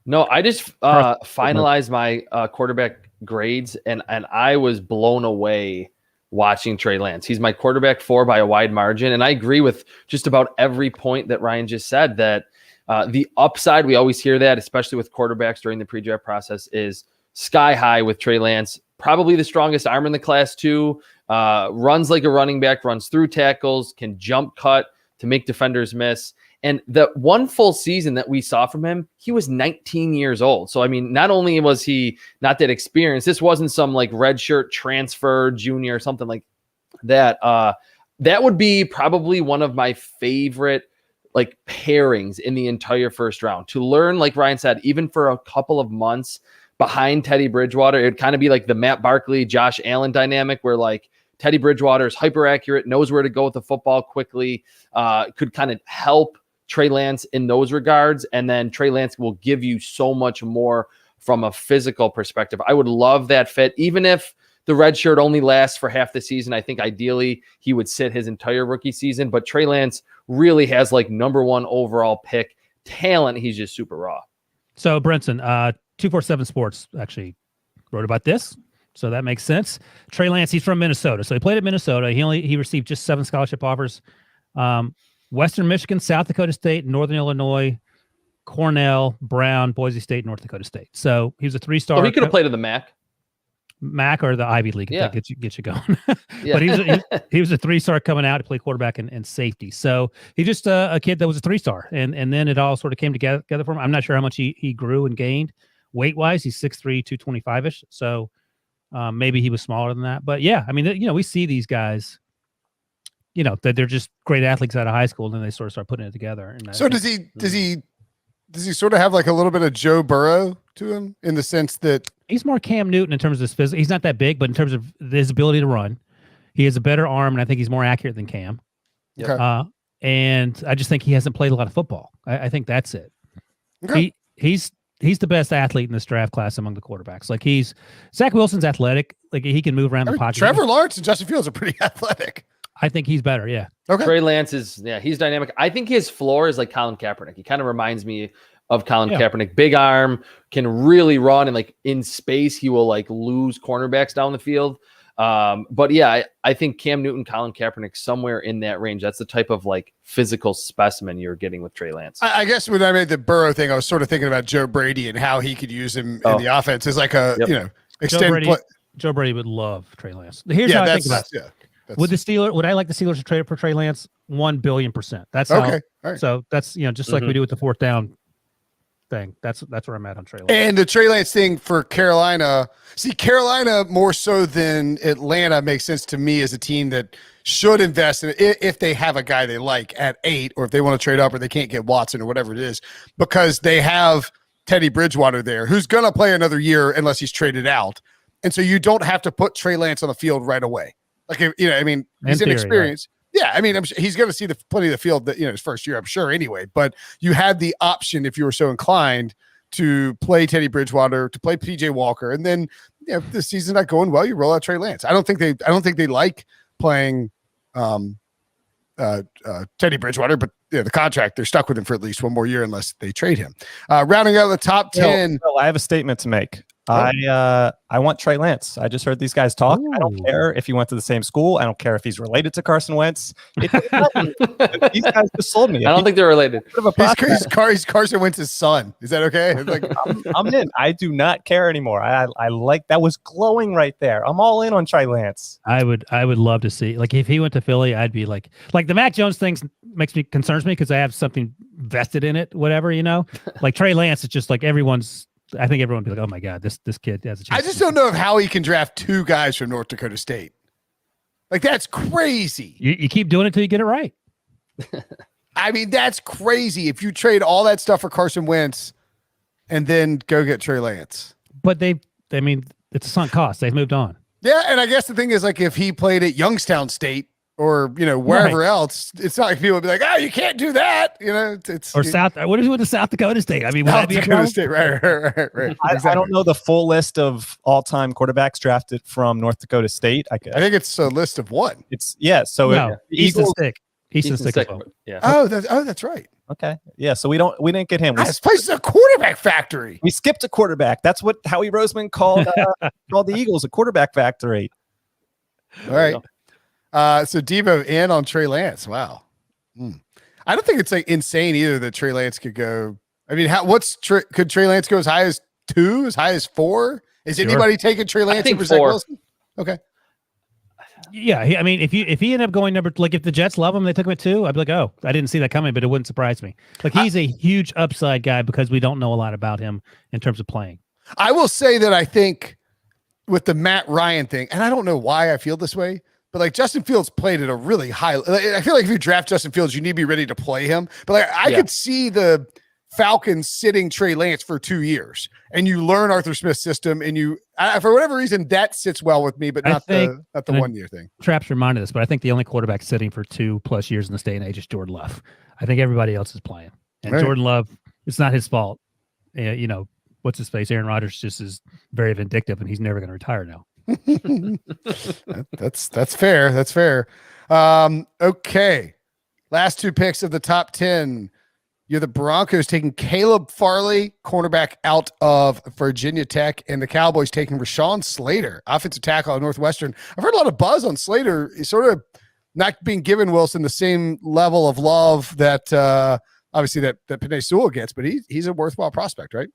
No, I just finalized my quarterback grades, and I was blown away watching Trey Lance. He's my quarterback 4 by a wide margin, and I agree with just about every point that Ryan just said, that the upside, we always hear that, especially with quarterbacks during the pre-draft process, is sky high with Trey Lance. Probably the strongest arm in the class too. Runs like a running back, runs through tackles, can jump cut to make defenders miss. And the one full season that we saw from him, he was 19 years old. So, I mean, not only was he not that experienced, this wasn't some like redshirt transfer junior or something like that. That would be probably one of my favorite like pairings in the entire first round, to learn, like Ryan said, even for a couple of months behind Teddy Bridgewater. It would kind of be like the Matt Barkley, Josh Allen dynamic, where like Teddy Bridgewater is hyper accurate, knows where to go with the football quickly, could kind of help Trey Lance in those regards. And then Trey Lance will give you so much more from a physical perspective. I would love that fit, even if the red shirt only lasts for half the season. I think ideally he would sit his entire rookie season, but Trey Lance really has like number 1 overall pick talent. He's just super raw. So Brinson, 247 Sports actually wrote about this. So that makes sense. Trey Lance, he's from Minnesota. So he played at Minnesota. He received just 7 scholarship offers. Western Michigan, South Dakota State, Northern Illinois, Cornell, Brown, Boise State, North Dakota State. So he was a 3-star. So he could have played in the MAC or the Ivy League. Yeah. That gets you going. But he was a 3-star coming out to play quarterback and safety. So he's just a kid that was a 3-star. And then it all sort of came together for him. I'm not sure how much he grew and gained weight-wise. He's 6'3", 225-ish. So maybe he was smaller than that. But yeah, I mean, we see these guys, that they're just great athletes out of high school, and then they sort of start putting it together. And so does he sort of have like a little bit of Joe Burrow to him in the sense that he's more Cam Newton in terms of his physical? He's not that big, but in terms of his ability to run, he has a better arm, and I think he's more accurate than Cam. Okay. And I just think he hasn't played a lot of football. I think that's it. Okay. He's the best athlete in this draft class among the quarterbacks. Like Zach Wilson's athletic. Like he can move around the pocket. Trevor Lawrence and Justin Fields are pretty athletic. I think he's better. Yeah. Okay. Trey Lance he's dynamic. I think his floor is like Colin Kaepernick. He kind of reminds me of Colin Kaepernick. Big arm, can really run, and like in space, he will like lose cornerbacks down the field. But yeah, I think Cam Newton, Colin Kaepernick, somewhere in that range. That's the type of like physical specimen you're getting with Trey Lance. I guess when I made the Burrow thing, I was sort of thinking about Joe Brady and how he could use him in the offense as like a extended play. Joe Brady would love Trey Lance. Here's how I think about it. Would I like the Steelers to trade for Trey Lance? 1 billion%. That's how, okay. All right. So that's just like we do with the 4th down thing. That's where I'm at on Trey Lance. And the Trey Lance thing for Carolina. See, Carolina more so than Atlanta makes sense to me as a team that should invest in it if they have a guy they like at 8, or if they want to trade up or they can't get Watson or whatever it is, because they have Teddy Bridgewater there, who's going to play another year unless he's traded out. And so you don't have to put Trey Lance on the field right away. Like, he's inexperienced. Right? Yeah, I mean, I'm sure he's going to see plenty of the field that his first year, I'm sure, anyway. But you had the option, if you were so inclined, to play Teddy Bridgewater, to play PJ Walker, and then if the season's not going well, you roll out Trey Lance. I don't think they like playing Teddy Bridgewater, but the contract, they're stuck with him for at least one more year unless they trade him. Rounding out the top 10. I have a statement to make. I want Trey Lance. I just heard these guys talk. Ooh. I don't care if he went to the same school. I don't care if he's related to Carson Wentz. These guys just sold me. I don't think they're related. He's Carson Wentz's son. Is that okay? Like, I'm in. I do not care anymore. I like that was glowing right there. I'm all in on Trey Lance. I would love to see, like, if he went to Philly, I'd be like the Mac Jones thing concerns me because I have something vested in it, whatever, like Trey Lance is just like I think everyone would be like, oh my God, this kid has a chance. I just don't know how he can draft 2 guys from North Dakota State. Like, that's crazy. You keep doing it till you get it right. I mean, that's crazy. If you trade all that stuff for Carson Wentz and then go get Trey Lance. But it's a sunk cost. They've moved on. Yeah, and I guess the thing is, like, if he played at Youngstown State or, wherever else, it's not like people would be like, oh, you can't do that. It's or South. What if he went to South Dakota State? I mean, would South that be Dakota State, right. Exactly. I don't know the full list of all-time quarterbacks drafted from North Dakota State. I think it's a list of 1. So Easton Stick. Easton Stick. Yeah. That's right. Okay. Yeah. So we didn't get him. This place is a quarterback factory. We skipped a quarterback. That's what Howie Roseman called the Eagles a quarterback factory. All right. So Debo in on Trey Lance. Wow. I don't think it's like insane either that Trey Lance could go. I mean, could Trey Lance go as high as 2, as high as 4? Is anybody taking Trey Lance over Zach Wilson? Okay. Yeah, if he ended up going if the Jets love him, they took him at 2. I'd be like, oh, I didn't see that coming, but it wouldn't surprise me. Like, he's a huge upside guy because we don't know a lot about him in terms of playing. I will say that I think with the Matt Ryan thing, and I don't know why I feel this way, but like Justin Fields played at a really high. I feel like if you draft Justin Fields, you need to be ready to play him. But like I could see the Falcons sitting Trey Lance for 2 years, and you learn Arthur Smith's system, and for whatever reason that sits well with me, but not the 1 year thing. Traps reminded us, but I think the only quarterback sitting for 2+ years in this day and age is Jordan Love. I think everybody else is playing, and right. Jordan Love, it's not his fault. What's his face? Aaron Rodgers just is very vindictive, and he's never going to retire now. That's fair. That's fair. Okay. Last 2 picks of the top 10. You're the Broncos taking Caleb Farley, cornerback out of Virginia Tech, and the Cowboys taking Rashawn Slater, offensive tackle at Northwestern. I've heard a lot of buzz on Slater. He's sort of not being given Wilson the same level of love that obviously that Penei Sewell gets, but he's a worthwhile prospect, right?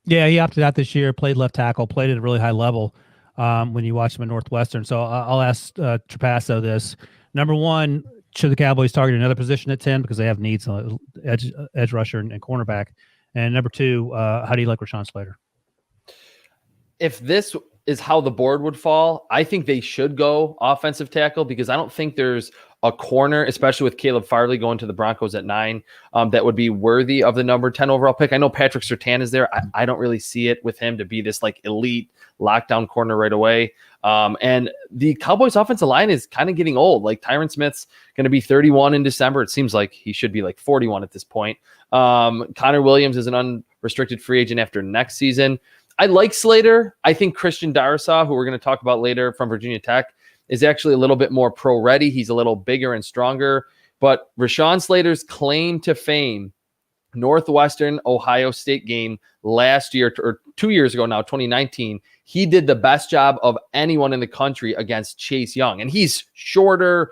Yeah, he opted out this year, played left tackle, played at a really high level when you watch him at Northwestern. So I'll ask Trapasso this. Number one, should the Cowboys target another position at 10 because they have needs on edge rusher and cornerback? And number two, how do you like Rashawn Slater? If this is how the board would fall, I think they should go offensive tackle because I don't think there's a corner, especially with Caleb Farley going to the Broncos at 9, that would be worthy of the number 10 overall pick. I know Patrick Surtain is there. I don't really see it with him to be this like elite lockdown corner right away. And the Cowboys offensive line is kind of getting old. Like Tyron Smith's going to be 31 in December. It seems like he should be like 41 at this point. Connor Williams is an unrestricted free agent after next season. I like Slater. I think Christian Darrisaw, who we're going to talk about later from Virginia Tech, is actually a little bit more pro-ready. He's a little bigger and stronger. But Rashawn Slater's claim to fame, Northwestern Ohio State game last year, or 2 years ago now, 2019, he did the best job of anyone in the country against Chase Young. And he's shorter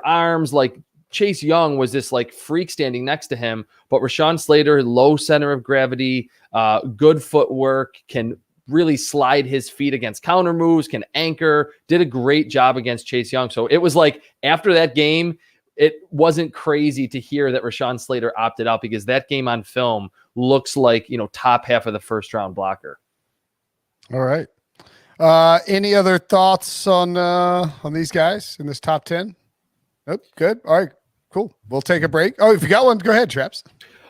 arms. Like Chase Young was this like freak standing next to him. But Rashawn Slater, low center of gravity, good footwork, can really slide his feet against counter moves, can anchor, did a great job against Chase Young. So it was like after that game, it wasn't crazy to hear that Rashawn Slater opted out because that game on film looks like, top half of the first round blocker. All right. Any other thoughts on these guys in this top 10? Nope. Good. All right, cool. We'll take a break. Oh, if you got one, go ahead, Traps.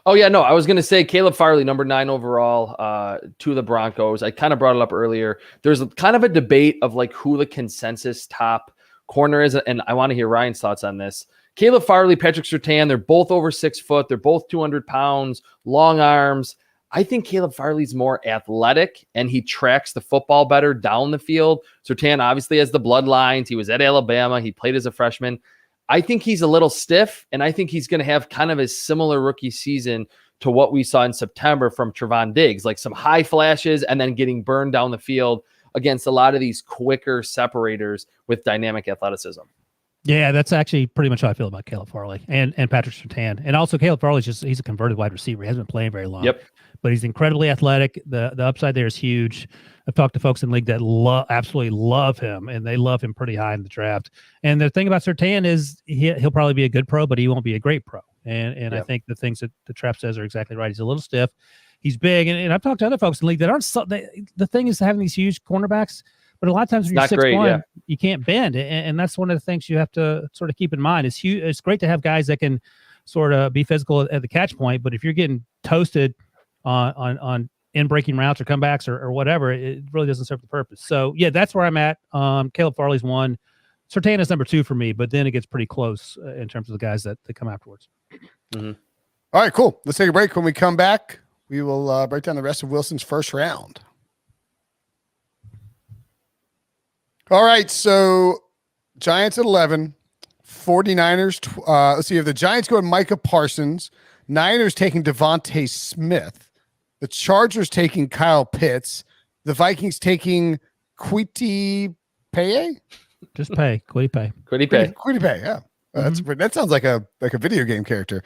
Oh, yeah, no, I was going to say Caleb Farley, number 9 overall to the Broncos. I kind of brought it up earlier. There's kind of a debate of like who the consensus top corner is, and I want to hear Ryan's thoughts on this. Caleb Farley, Patrick Surtain, they're both over 6 foot. They're both 200 pounds, long arms. I think Caleb Farley's more athletic, and he tracks the football better down the field. Surtain obviously has the bloodlines. He was at Alabama. He played as a freshman. I think he's a little stiff, and I think he's going to have kind of a similar rookie season to what we saw in September from Trevon Diggs, like some high flashes and then getting burned down the field against a lot of these quicker separators with dynamic athleticism. Yeah, that's actually pretty much how I feel about Caleb Farley and Patrick Surtain. And also Caleb Farley's he's a converted wide receiver. He hasn't been playing very long. Yep. But he's incredibly athletic. The upside there is huge. I've talked to folks in the league that absolutely love him, and they love him pretty high in the draft. And the thing about Surtain is he'll probably be a good pro, but he won't be a great pro. And yep. I think the things that the Trap says are exactly right. He's a little stiff. He's big. And I've talked to other folks in the league that aren't the thing is having these huge cornerbacks, but a lot of times when you're 6'1", you can't bend. And that's one of the things you have to sort of keep in mind. It's great to have guys that can sort of be physical at the catch point, but if you're getting toasted on in breaking routes or comebacks or whatever, it really doesn't serve the purpose. So yeah, that's where I'm at. Caleb Farley's 1. Surtain is number 2 for me, but then it gets pretty close in terms of the guys that come afterwards. Mm-hmm. All right, cool. Let's take a break. When we come back, we will break down the rest of Wilson's first round. All right, so Giants at 11, 49ers. Let's see, if the Giants go with Micah Parsons, Niners taking DeVonta Smith, the Chargers taking Kyle Pitts, the Vikings taking Kwity Paye? Just Paye. Kwity Paye. Kwity Paye, yeah. That sounds like a video game character.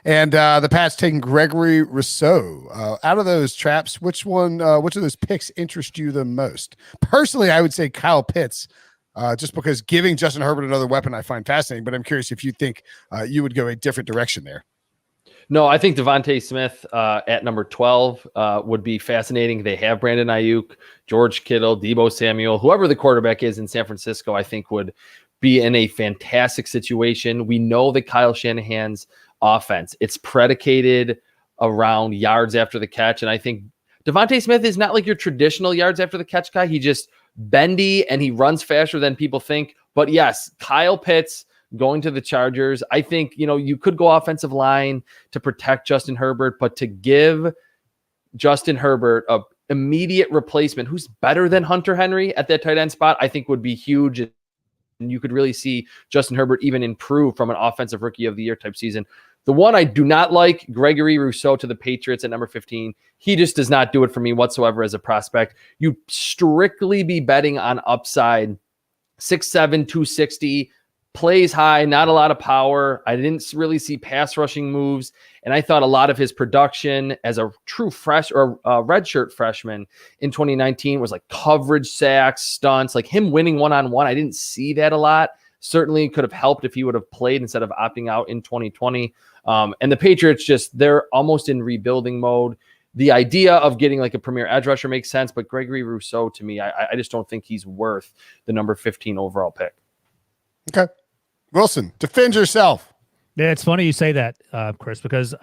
And the Pats taking Gregory Rousseau. Out of those Traps, which of those picks interest you the most? Personally, I would say Kyle Pitts, just because giving Justin Herbert another weapon I find fascinating, but I'm curious if you think you would go a different direction there. No, I think DeVonta Smith at number 12 would be fascinating. They have Brandon Ayuk, George Kittle, Deebo Samuel, whoever the quarterback is in San Francisco, I think would be in a fantastic situation. We know that Kyle Shanahan's offense, it's predicated around yards after the catch. And I think DeVonta Smith is not like your traditional yards after the catch guy. He just bendy and he runs faster than people think. But yes, Kyle Pitts going to the Chargers. I think, you could go offensive line to protect Justin Herbert, but to give Justin Herbert a immediate replacement who's better than Hunter Henry at that tight end spot, I think would be huge. And you could really see Justin Herbert even improve from an offensive rookie of the year type season. The one I do not like, Gregory Rousseau to the Patriots at number 15. He just does not do it for me whatsoever as a prospect. You strictly be betting on upside. 6'7", 260, plays high, not a lot of power. I didn't really see pass rushing moves. And I thought a lot of his production as a true redshirt freshman in 2019 was like coverage sacks, stunts, like him winning one-on-one. I didn't see that a lot. Certainly could have helped if he would have played instead of opting out in 2020. And the Patriots they're almost in rebuilding mode. The idea of getting like a premier edge rusher makes sense, but Gregory Rousseau, to me, I just don't think he's worth the number 15 overall pick. Okay. Wilson, defend yourself. Yeah, it's funny you say that, Chris, because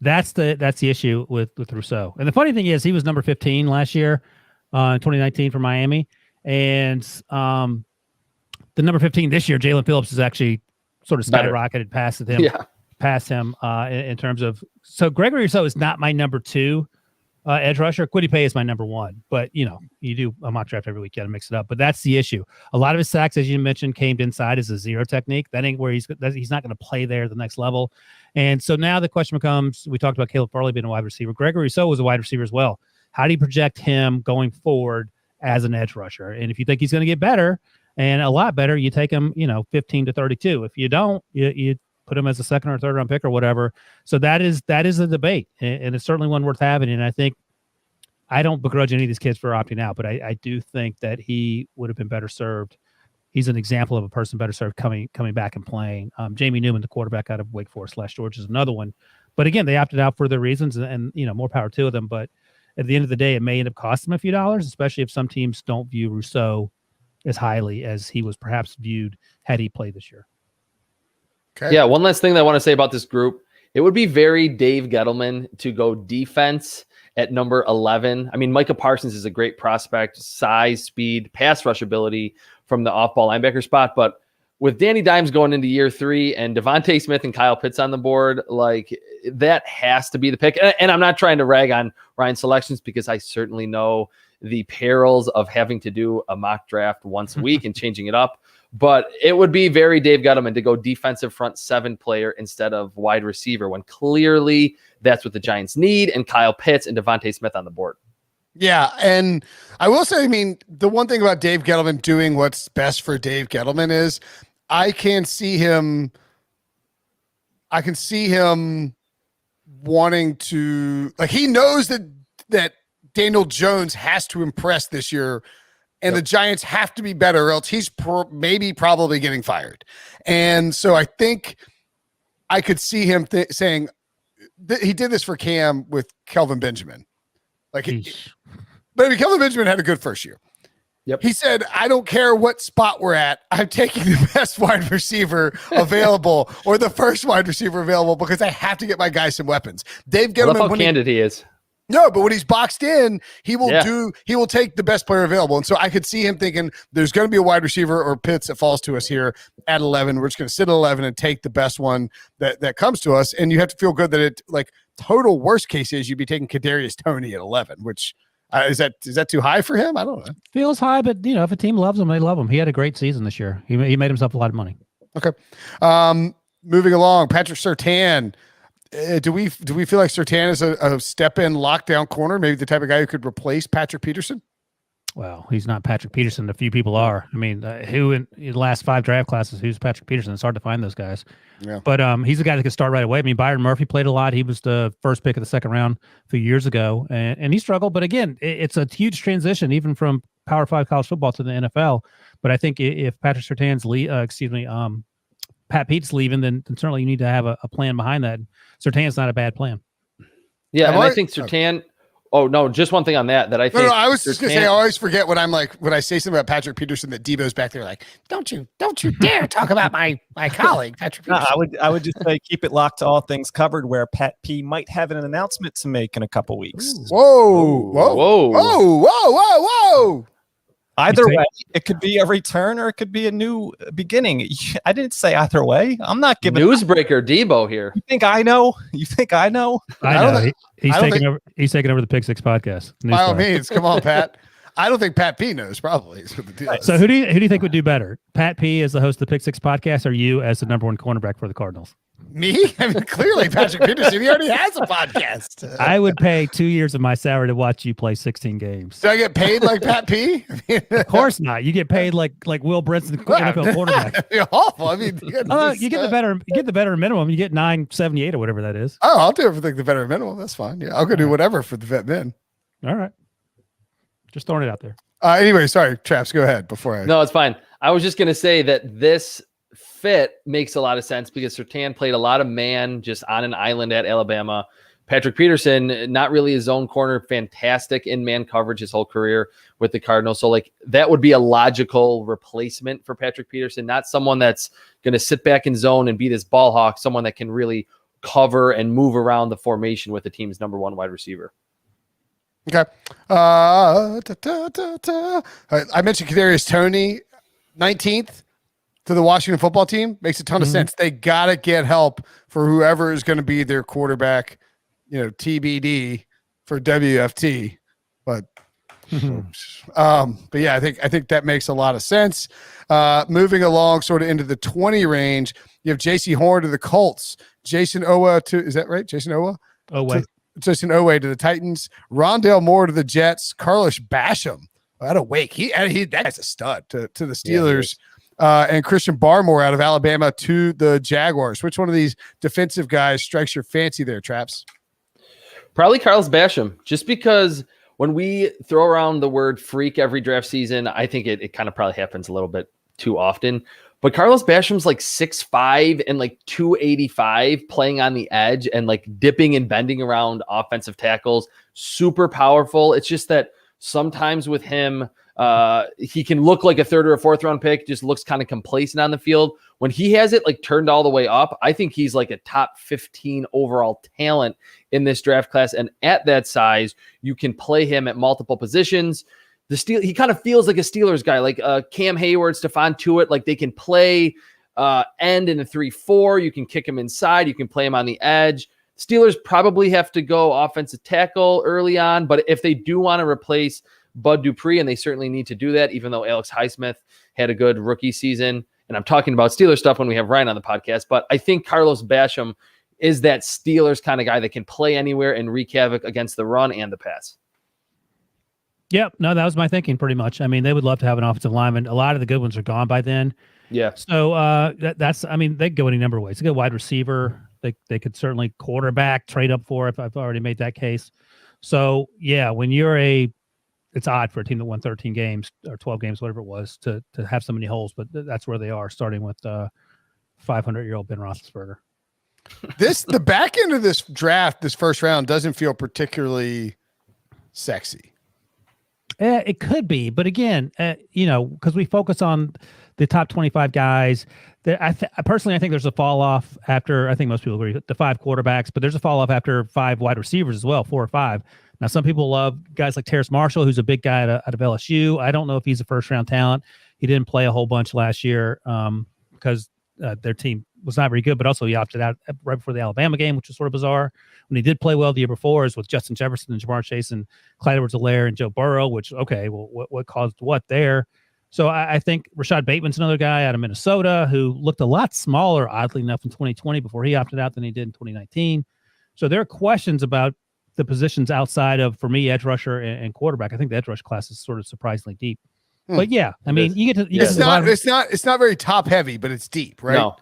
that's the issue with Rousseau. And the funny thing is, he was number 15 last year in 2019 for Miami, and the number 15 this year, Jalen Phillips, is actually sort of skyrocketed past him in terms of. So Gregory Rousseau is not my number 2 edge rusher. Kwity Paye is my number 1, but you do a mock draft every week, you got to mix it up. But that's the issue. A lot of his sacks, as you mentioned, came inside as a zero technique. That ain't where he's not going to play there at the next level. And so now the question becomes: we talked about Caleb Farley being a wide receiver. Gregory Rousseau was a wide receiver as well. How do you project him going forward as an edge rusher? And if you think he's going to get better and a lot better, you take him, 15 to 32. If you don't, you put him as a second or third round pick or whatever. So that is a debate, and it's certainly one worth having. And I think I don't begrudge any of these kids for opting out, but I do think that he would have been better served. He's an example of a person better served coming back and playing. Jamie Newman, the quarterback out of Wake Forest / George, is another one. But again, they opted out for their reasons, and more power to them. But at the end of the day, it may end up costing them a few dollars, especially if some teams don't view Rousseau as highly as he was perhaps viewed had he played this year. Okay. Yeah, one last thing that I want to say about this group. It would be very Dave Gettleman to go defense at number 11. I mean, Micah Parsons is a great prospect, size, speed, pass rush ability from the off-ball linebacker spot. But with Danny Dimes going into year 3 and DeVonta Smith and Kyle Pitts on the board, like that has to be the pick. And I'm not trying to rag on Ryan's selections because I certainly know the perils of having to do a mock draft once a week and changing it up. But it would be very Dave Gettleman to go defensive front 7 player instead of wide receiver when clearly that's what the Giants need, and Kyle Pitts and DeVonta Smith on the board. Yeah, and I will say, I mean, the one thing about Dave Gettleman doing what's best for Dave Gettleman is I can see him wanting to, like, he knows that Daniel Jones has to impress this year, and the Giants have to be better, or else he's probably getting fired. And so I think I could see him saying he did this for Cam with Kelvin Benjamin. But Kelvin Benjamin had a good first year. Yep. He said, I don't care what spot we're at. I'm taking the best wide receiver available or the first wide receiver available because I have to get my guy some weapons. Dave Gettleman, I love how candid he is. No, but when he's boxed in, he will take the best player available. And so I could see him thinking there's going to be a wide receiver or Pitts that falls to us here at 11. We're just going to sit at 11 and take the best one that comes to us. And you have to feel good that it, like, total worst case is you'd be taking Kadarius Toney at 11, which is that too high for him? I don't know. Feels high, but if a team loves him, they love him. He had a great season this year. He made himself a lot of money. Okay. Moving along, Patrick Surtain. Do we feel like Surtain is a step-in lockdown corner, maybe the type of guy who could replace Patrick Peterson? Well, he's not Patrick Peterson. A few people are. I mean, who in the last 5 draft classes, who's Patrick Peterson? It's hard to find those guys. Yeah. But he's a guy that could start right away. I mean, Byron Murphy played a lot. He was the first pick of the second round a few years ago, and he struggled. But again, it's a huge transition, even from Power 5 college football to the NFL. But I think if Patrick Surtain's Pat Pete's leaving, then certainly you need to have a plan behind that. Surtain's not a bad plan. Yeah, and I think Surtain, Oh no, just one thing on that I think. No, I was just gonna say I always forget when I say something about Patrick Peterson that Debo's back there like, don't you dare talk about my colleague Patrick Peterson. I would just say keep it locked to all things covered, where Pat P might have an announcement to make in a couple weeks. Whoa. Either way, it could be a return or it could be a new beginning. I didn't say either way. I'm not giving newsbreaker Debo here. You think I know? I know. He's taking over the Pick Six podcast. By all means, come on, Pat. I don't think Pat P knows. Probably is what the deal is. So who do you think would do better? Pat P as the host of the Pick Six podcast, or you as the number one cornerback for the Cardinals? Me? I mean, clearly Patrick Peterson. He already has a podcast. I would pay 2 years of my salary to watch you play 16 games. Do I get paid like Pat P? Of course not. You get paid like Will Brinson, NFL quarterback. Awful. I mean, you get the better minimum. You get $9.78 or whatever that is. Oh, I'll do it for the veteran minimum. That's fine. Yeah, I'll go do whatever for the vet men. All right. Just throwing it out there. Anyway, sorry, Traps. Go ahead before I. No, it's fine. I was just gonna say that this fit makes a lot of sense because Surtain played a lot of man just on an island at Alabama. Patrick Peterson, not really his own corner, fantastic in man coverage his whole career with the Cardinals. So like that would be a logical replacement for Patrick Peterson, not someone that's going to sit back in zone and be this ball hawk, someone that can really cover and move around the formation with the team's number one wide receiver. Okay. I mentioned Kadarius Toney, 19th. To the Washington football team makes a ton of sense. They got to get help for whoever is going to be their quarterback, TBD for WFT. But yeah, I think that makes a lot of sense. Moving along sort of into the 20 range, you have J.C. Horn to the Colts, Jason Owe is that right? Jason Owe? Jason Owe to the Titans, Rondale Moore to the Jets, Carlos Basham out of Wake. That's a stud to the Steelers. Yeah, and Christian Barmore out of Alabama to the Jaguars. Which one of these defensive guys strikes your fancy there, Traps? Probably Carlos Basham, just because when we throw around the word freak every draft season, I think it kind of probably happens a little bit too often. But Carlos Basham's like 6'5" and like 285 playing on the edge and like dipping and bending around offensive tackles. Super powerful. It's just that sometimes with him, he can look like a third or a fourth round pick, just looks kind of complacent on the field. When he has it like turned all the way up, I think he's like a top 15 overall talent in this draft class. And at that size, you can play him at multiple positions. He kind of feels like a Steelers guy, like Cam Hayward, Stephon Tuitt, like they can play end in a 3-4. You can kick him inside. You can play him on the edge. Steelers probably have to go offensive tackle early on, but if they do want to replace Bud Dupree, and they certainly need to do that, even though Alex Highsmith had a good rookie season. And I'm talking about Steelers stuff when we have Ryan on the podcast, but I think Carlos Basham is that Steelers kind of guy that can play anywhere and wreak havoc against the run and the pass. Yep. No, that was my thinking pretty much. I mean, they would love to have an offensive lineman. A lot of the good ones are gone by then. Yeah. So they could go any number of ways. They could wide receiver. They could certainly quarterback, trade up for if I've already made that case. So yeah, when you're it's odd for a team that won 13 games or 12 games, whatever it was, to have so many holes, but that's where they are, starting with 500-year-old Ben Roethlisberger. The back end of this draft, this first round, doesn't feel particularly sexy. It could be, but again, because we focus on the top 25 guys, personally, I think there's a fall off after. I think most people agree the 5 quarterbacks, but there's a fall off after 5 wide receivers as well, 4 or 5. Now, some people love guys like Terrace Marshall, who's a big guy out of LSU. I don't know if he's a first-round talent. He didn't play a whole bunch last year because their team was not very good, but also he opted out right before the Alabama game, which was sort of bizarre. When he did play well the year before is with Justin Jefferson and Jamar Chase and Clyde Edwards-Helaire and Joe Burrow, which, okay, well, what caused what there? So I think Rashad Bateman's another guy out of Minnesota who looked a lot smaller, oddly enough, in 2020 before he opted out than he did in 2019. So there are questions about the positions outside of, for me, edge rusher and quarterback. I think the edge rush class is sort of surprisingly deep. But yeah, I mean, it's not very top heavy, but it's deep, right? No.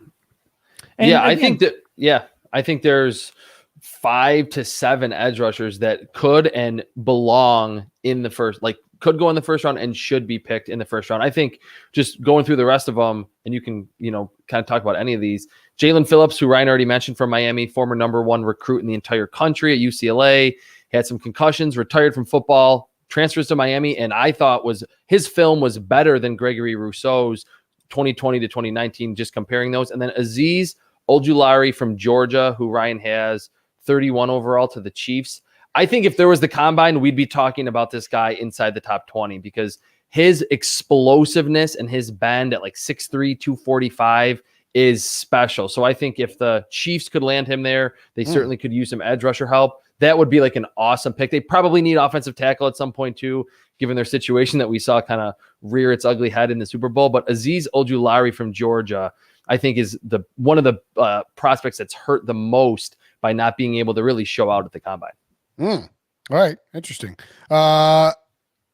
And I think there's 5 to 7 edge rushers that could and belong in the first, like could go in the first round and should be picked in the first round. I think just going through the rest of them, and you can, kind of talk about any of these. Jaylen Phillips, who Ryan already mentioned from Miami, former number 1 recruit in the entire country at UCLA, had some concussions, retired from football, transfers to Miami, and I thought his film was better than Gregory Rousseau's 2020 to 2019, just comparing those. And then Azeez Ojulari from Georgia, who Ryan has 31 overall to the Chiefs. I think if there was the combine, we'd be talking about this guy inside the top 20 because his explosiveness and his bend at like 6'3", 245 is special. So I think if the Chiefs could land him there, they certainly could use some edge rusher help. That would be like an awesome pick. They probably need offensive tackle at some point too, given their situation that we saw kind of rear its ugly head in the Super Bowl. But Azeez Ojulari from Georgia, I think is one of the prospects that's hurt the most by not being able to really show out at the combine. All right. Interesting.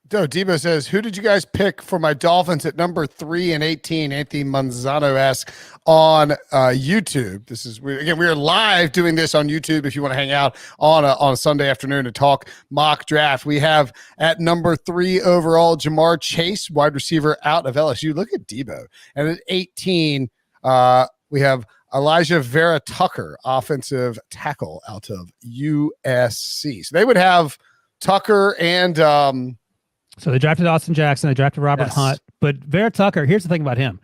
Debo says, who did you guys pick for my Dolphins at number 3 and 18? Anthony Manzano asks on YouTube. We are live doing this on YouTube. If you want to hang out on a Sunday afternoon and talk mock draft, we have at number 3 overall, Jamar Chase, wide receiver out of LSU. Look at Debo. And at 18, we have Alijah Vera-Tucker, offensive tackle out of USC. So they would have Tucker and so they drafted Austin Jackson. They drafted Robert Hunt. But Vera-Tucker, here's the thing about him.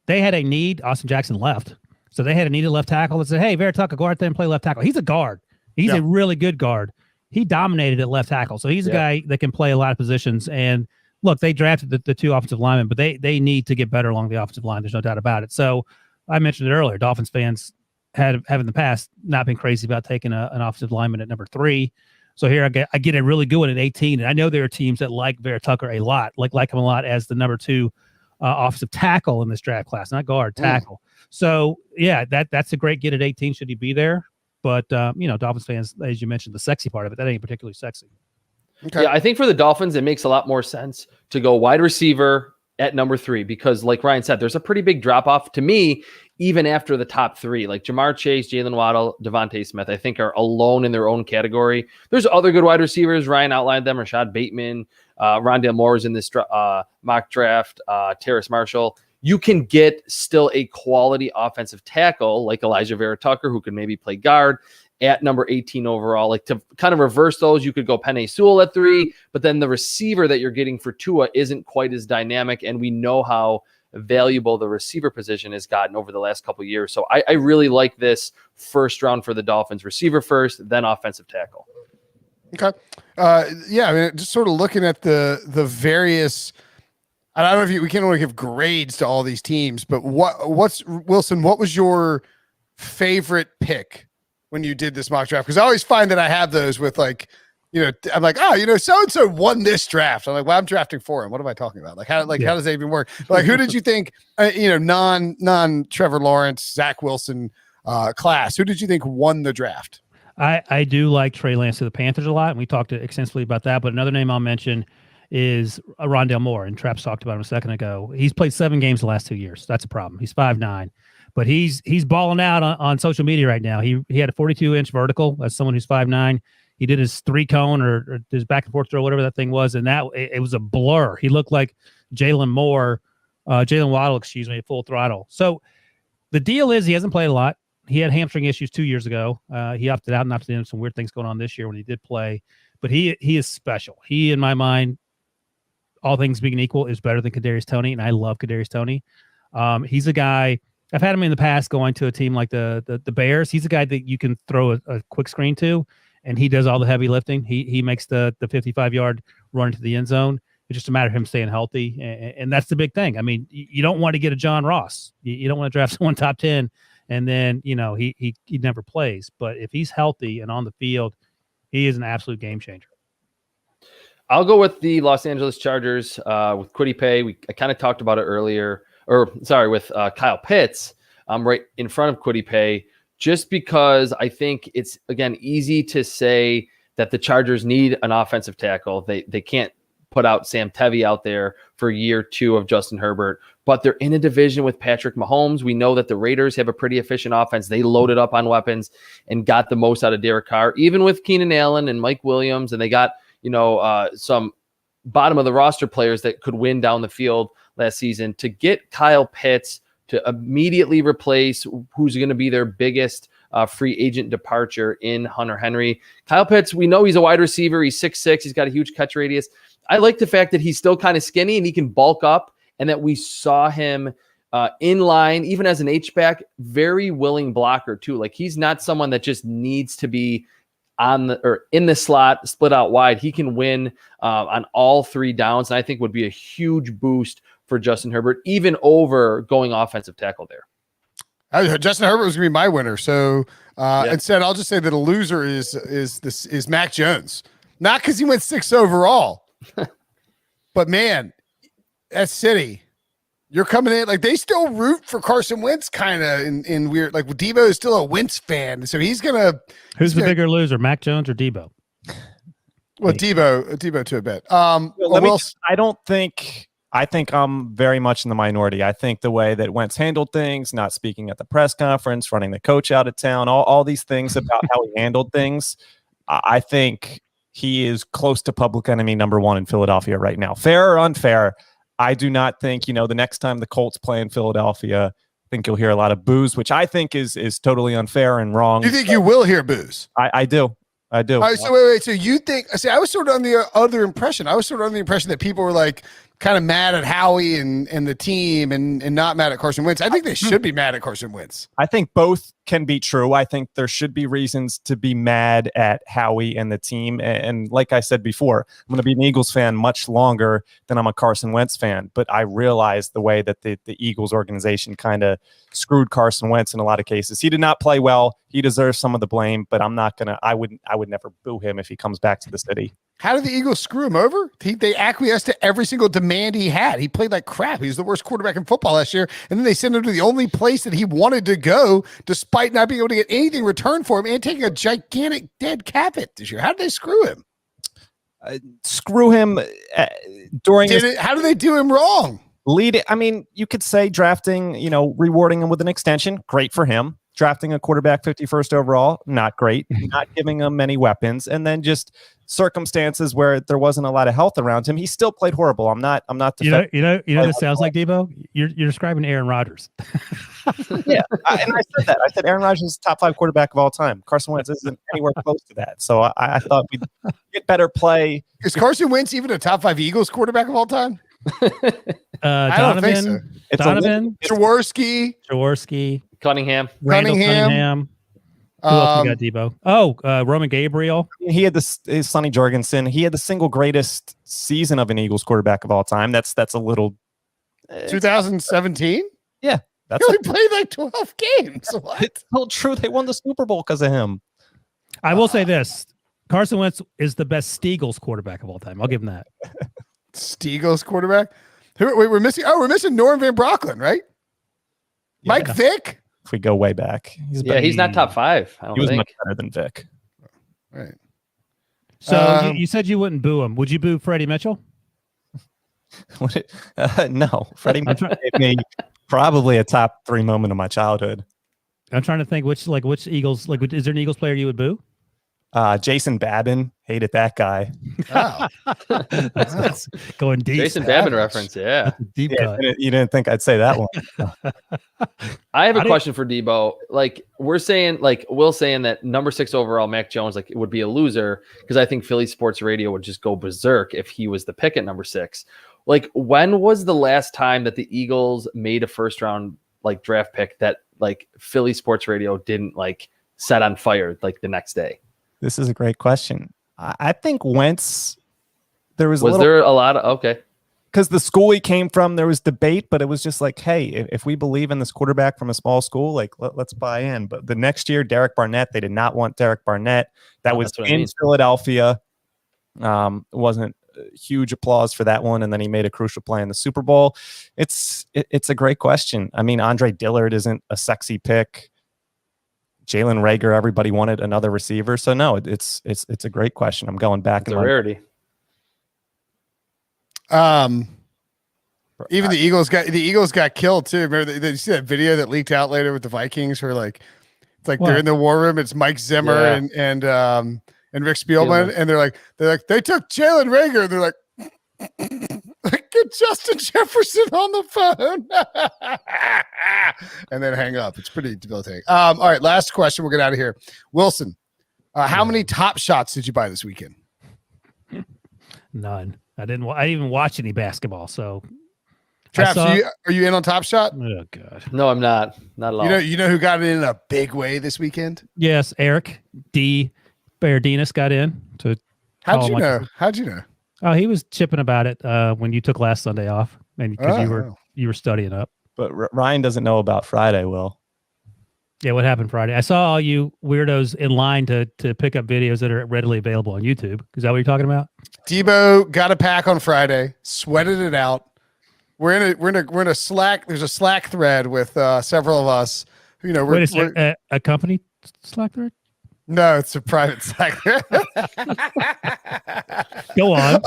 They had a need. Austin Jackson left. So they had a needed left tackle and said, hey, Vera-Tucker, go out there and play left tackle. He's a guard. He's a really good guard. He dominated at left tackle. So he's a guy that can play a lot of positions. And look, they drafted the 2 offensive linemen, but they need to get better along the offensive line. There's no doubt about it. So I mentioned it earlier. Dolphins fans have in the past not been crazy about taking an offensive lineman at number 3. So here I get a really good one at 18. And I know there are teams that like Vera-Tucker a lot, like him a lot as the number 2 offensive tackle in this draft class, not guard, tackle. So yeah, that's a great get at 18. Should he be there? But Dolphins fans, as you mentioned, the sexy part of it, that ain't particularly sexy. Okay. Yeah, I think for the Dolphins, it makes a lot more sense to go wide receiver at number 3, because like Ryan said, there's a pretty big drop off to me, even after the top 3, like Jamar Chase, Jaylen Waddle, DeVonta Smith, I think are alone in their own category. There's other good wide receivers. Ryan outlined them. Rashad Bateman, Rondale Moore is in this mock draft, Terrace Marshall. You can get still a quality offensive tackle like Alijah Vera-Tucker, who could maybe play guard at number 18 overall. Like to kind of reverse those, you could go Penei Sewell at 3, but then the receiver that you're getting for Tua isn't quite as dynamic, and we know how valuable the receiver position has gotten over the last couple of years. So I really like this first round for the Dolphins. Receiver first, then offensive tackle. Okay. I mean, just sort of looking at the various, I don't know if we can't only give grades to all these teams, but what's Wilson, what was your favorite pick when you did this mock draft? Because I always find that I have those with like, I'm like, so-and-so won this draft. I'm like, well, I'm drafting for him. What am I talking about? How does that even work? Like, who did you think, non Trevor Lawrence, Zach Wilson class, who did you think won the draft? I do like Trey Lance to the Panthers a lot, and we talked extensively about that. But another name I'll mention is Rondale Moore, and Traps talked about him a second ago. He's played 7 games the last 2 years. That's a problem. He's 5'9", but he's balling out on social media right now. He had a 42-inch vertical as someone who's 5'9". He did his 3-cone or his back and forth throw, whatever that thing was, and it was a blur. He looked like Jaylen Waddle, at full throttle. So the deal is he hasn't played a lot. He had hamstring issues 2 years ago. He opted out and opted in. Some weird things going on this year when he did play. But he is special. He, in my mind, all things being equal, is better than Kadarius Toney, and I love Kadarius Toney. He's a guy, I've had him in the past going to a team like the Bears. He's a guy that you can throw a quick screen to, and he does all the heavy lifting. He makes the 55-yard run into the end zone. It's just a matter of him staying healthy, and that's the big thing. I mean, you don't want to get a John Ross. You don't want to draft someone top 10, and then he never plays. But if he's healthy and on the field, he is an absolute game changer. I'll go with the Los Angeles Chargers with Kwity Paye. I kind of talked about it earlier, with Kyle Pitts right in front of Kwity Paye, just because I think it's, again, easy to say that the Chargers need an offensive tackle. They can't put out Sam Tevi out there for year 2 of Justin Herbert, but they're in a division with Patrick Mahomes. We know that the Raiders have a pretty efficient offense. They loaded up on weapons and got the most out of Derek Carr, even with Keenan Allen and Mike Williams, and they got some bottom of the roster players that could win down the field last season. To get Kyle Pitts to immediately replace who's going to be their biggest free agent departure in Hunter Henry. Kyle Pitts, we know he's a wide receiver. He's 6'6". He's got a huge catch radius. I like the fact that he's still kind of skinny and he can bulk up, and that we saw him in line, even as an H-back, very willing blocker too. Like, he's not someone that just needs to be in the slot, split out wide. He can win on all three downs, and I think would be a huge boost for Justin Herbert, even over going offensive tackle there. Justin Herbert was going to be my winner. So instead, I'll just say that a loser is Mac Jones. Not because he went 6th overall, but man, that city, you're coming in like they still root for Carson Wentz, kind of in weird. Like Debo is still a Wentz fan, so he's gonna. Who's the bigger loser, Mac Jones or Debo? Well, Debo to a bit. I think I'm very much in the minority. I think the way that Wentz handled things, not speaking at the press conference, running the coach out of town, all these things about how he handled things, I think he is close to public enemy number one in Philadelphia right now. Fair or unfair, I do not think, the next time the Colts play in Philadelphia, I think you'll hear a lot of boos, which I think is totally unfair and wrong. You think you will hear boos? I do. All right, so wait. So you think? See, I was sort of on the other impression. I was sort of on the impression that people were like kind of mad at Howie and the team and not mad at Carson Wentz. I think they should be mad at Carson Wentz. I think both can be true. I think there should be reasons to be mad at Howie and the team. And like I said before, I'm going to be an Eagles fan much longer than I'm a Carson Wentz fan. But I realize the way that the Eagles organization kind of screwed Carson Wentz in a lot of cases. He did not play well. He deserves some of the blame, but I'm not going to, I would never boo him if he comes back to the city. How did the Eagles screw him over? They acquiesced to every single demand he had. He played like crap. He was the worst quarterback in football last year. And then they sent him to the only place that he wanted to go, despite not being able to get anything returned for him and taking a gigantic dead cap hit this year. How did they screw him? Screw him during how did they do him wrong? You could say drafting, rewarding him with an extension, great for him. Drafting a quarterback 51st overall, not great. Not giving him many weapons, and then just circumstances where there wasn't a lot of health around him. He still played horrible. I'm not. You know. This sounds like Debo. You're describing Aaron Rodgers. Yeah, and I said that. I said Aaron Rodgers is top 5 quarterback of all time. Carson Wentz isn't anywhere close to that. So I thought we'd get better play. Is Carson Wentz even a top 5 Eagles quarterback of all time? I don't think so. Donovan, Jaworski. Cunningham. Who else we got, Debo? Roman Gabriel. He had his Sonny Jorgensen. He had the single greatest season of an Eagles quarterback of all time. That's a little 2017. Yeah, he only played like 12 games. What? It's still true. They won the Super Bowl because of him. I will say this: Carson Wentz is the best Steagles quarterback of all time. I'll give him that. Steagles quarterback. Wait, we're missing. Oh, we're missing Norm Van Brocklin, right? Yeah. Mike Vick. If we go way back, he's not top 5. I don't think. He was much better than Vick. Right. So you said you wouldn't boo him. Would you boo Freddie Mitchell? No, Freddie Mitchell gave me probably a top 3 moment of my childhood. I'm trying to think which Eagles, is there an Eagles player you would boo? Jason Babin, hated that guy. Oh. That's going deep. Jason Babin reference, yeah. Deep cut. You didn't think I'd say that one. I have a question for Debo. Will saying that number 6 overall Mac Jones would be a loser because I think Philly Sports Radio would just go berserk if he was the pick at number 6. When was the last time that the Eagles made a first round draft pick that Philly Sports Radio didn't set on fire the next day? This is a great question. I think Wentz, there a lot of, okay. Because the school he came from, there was debate, but it was just hey, if we believe in this quarterback from a small school, let's buy in. But the next year, Derek Barnett, they did not want Derek Barnett. That was in Philadelphia. Wasn't huge applause for that one. And then he made a crucial play in the Super Bowl. It's a great question. Andre Dillard isn't a sexy pick. Jalen Reagor, everybody wanted another receiver. So no, it's a great question. I'm going back. It's a rarity. Even the Eagles got killed too. Remember, did you see that video that leaked out later with the Vikings where it's they're in the war room. It's Mike Zimmer and Rick Spielman. And they're like, they took Jalen Reagor. They're like, good with Justin Jefferson on the phone and then hang up. It's pretty debilitating. All right, last question. We'll get out of here. Wilson, how many Top Shots did you buy this weekend? None. I didn't even watch any basketball. So, Traps, are you in on Top Shot? Oh God, No, I'm not. Not at all. You know who got it in a big way this weekend? yes, Eric D. Bernardinus got in. How'd you know? Oh, he was chipping about it when you took last Sunday off, and because you were studying up. But Ryan doesn't know about Friday, Will. Yeah, what happened Friday? I saw all you weirdos in line to pick up videos that are readily available on YouTube. Is that what you're talking about? Debo got a pack on Friday, sweated it out. We're in a Slack. There's a Slack thread with several of us. You know, Wait, a company Slack thread? No, it's a private Slack thread. Go on.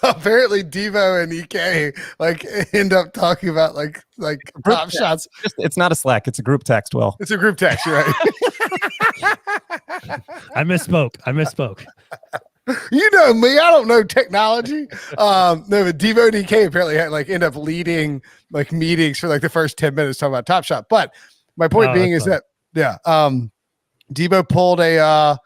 Apparently, Devo and EK like end up talking about like Top Shots. It's not a Slack. It's a group text, Will. It's a group text, you're right? I misspoke. You know me. I don't know technology. No, but Devo and EK apparently had end up leading like meetings for like the first 10 minutes talking about Top Shot. But my point being is that Debo pulled a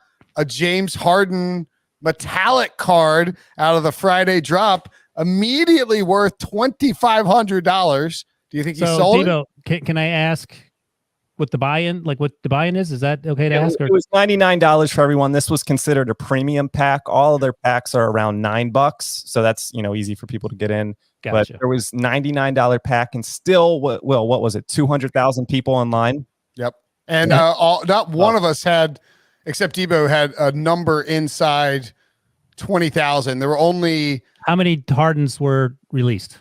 James Harden metallic card out of the Friday drop, immediately worth $2,500. Do you think he sold Debo, it? Can I ask what the buy-in, what the buy-in is? Is that okay to ask? Or? It was $99 for everyone. This was considered a premium pack. All of their packs are around $9, so that's easy for people to get in. Gotcha. But there was $99 pack, and still, what was it? 200,000 people online. Yep, and not one of us had. Except Debo had a number inside 20,000. There were only how many Hardens were released?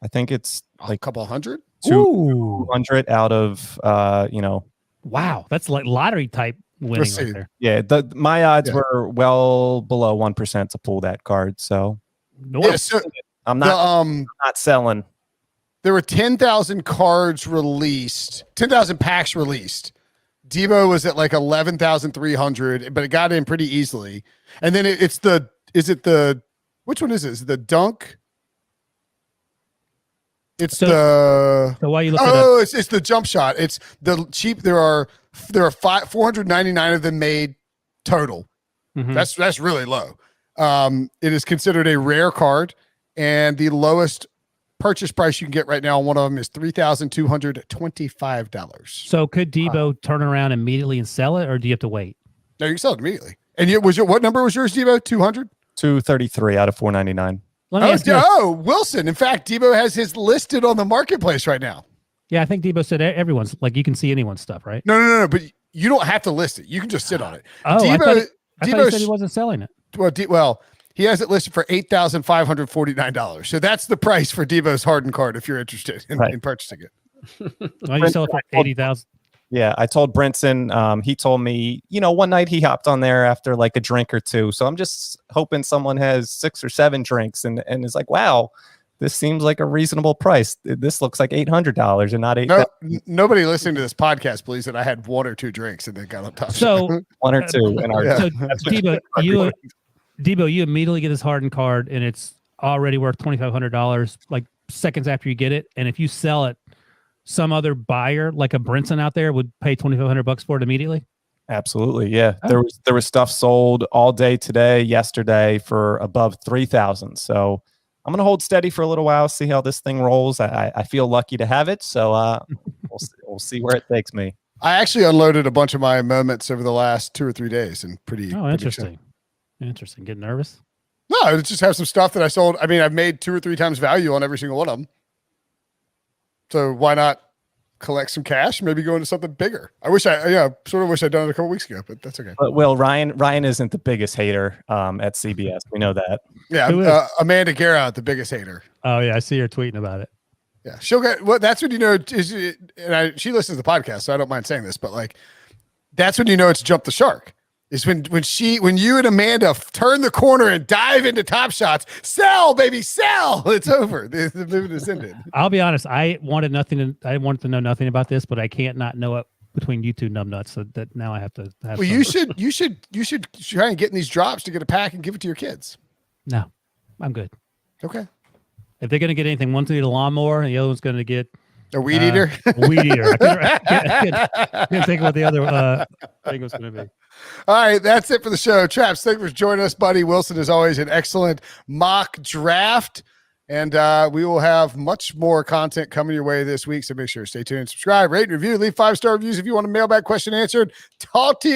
I think it's like a couple hundred. 200 out of Wow, that's like lottery type winning right there. Yeah, my odds were well below 1% to pull that card. So I'm not selling. There were 10,000 cards released, 10,000 packs released. Debo was at like 11,300, but it got in pretty easily. And then which one is it? Is it the dunk? It's so why you look at it? It's the jump shot. It's the cheap. There are 499 of them made total. Mm-hmm. That's really low. It is considered a rare card, and the lowest purchase price you can get right now on one of them is $3,225. So could Debo turn around immediately and sell it, or do you have to wait? No, you can sell it immediately. And what number was yours, Debo? 200? 233 out of 499. Wilson. In fact, Debo has his listed on the marketplace right now. Yeah, I think Debo said everyone's you can see anyone's stuff, right? No. But you don't have to list it. You can just sit on it. Oh, I thought he said he wasn't selling it. Well, he has it listed for $8,549. So that's the price for Debo's Harden card if you're interested in purchasing it. Why you sell it for $80,000? Yeah, I told Brinson. He told me, one night he hopped on there after like a drink or two. So I'm just hoping someone has 6 or 7 drinks and is like, wow, this seems like a reasonable price. This looks like $800 and not $8,000. No, nobody listening to this podcast believes that I had 1 or 2 drinks and they got on top. So 1 or 2 in our. So Debo, you immediately get this Harden card and it's already worth $2,500 like seconds after you get it. And if you sell it, some other buyer like a Brinson out there would pay $2,500 for it immediately. Absolutely, yeah. Oh. There was stuff sold all day today, yesterday for above 3,000. So I'm gonna hold steady for a little while, see how this thing rolls. I feel lucky to have it, so we'll see where it takes me. I actually unloaded a bunch of my moments over the last 2 or 3 days, and pretty. Interesting. Interesting. Get nervous? No, just have some stuff that I sold. I mean, I've made 2 or 3 times value on every single one of them. So why not collect some cash? Maybe go into something bigger. I wish I'd done it a couple weeks ago, but that's okay. But Ryan isn't the biggest hater at CBS. We know that. Yeah, Amanda Guerra, the biggest hater. Oh yeah, I see her tweeting about it. Yeah, she'll get. Well, that's when you know. She listens to the podcast, so I don't mind saying this, but that's when you know it's jumped the shark. Is when you and Amanda turn the corner and dive into Top Shots. Sell, baby, sell. It's over. The movement is ended. I'll be honest. I wanted to know nothing about this, but I can't not know it between you two numbnuts. So that now I have to have. Well, you should try and get in these drops to get a pack and give it to your kids. No. I'm good. Okay. If they're going to get anything, one's going to get a lawnmower, and the other one's going to get a weed eater. A weed eater. I can't think of what the other thing was going to be. All right, that's it for the show. Traps, thanks for joining us, buddy. Wilson, as always, an excellent mock draft. And we will have much more content coming your way this week. So make sure to stay tuned, subscribe, rate, and review, leave 5-star reviews if you want a mailbag question answered. Talk to you guys.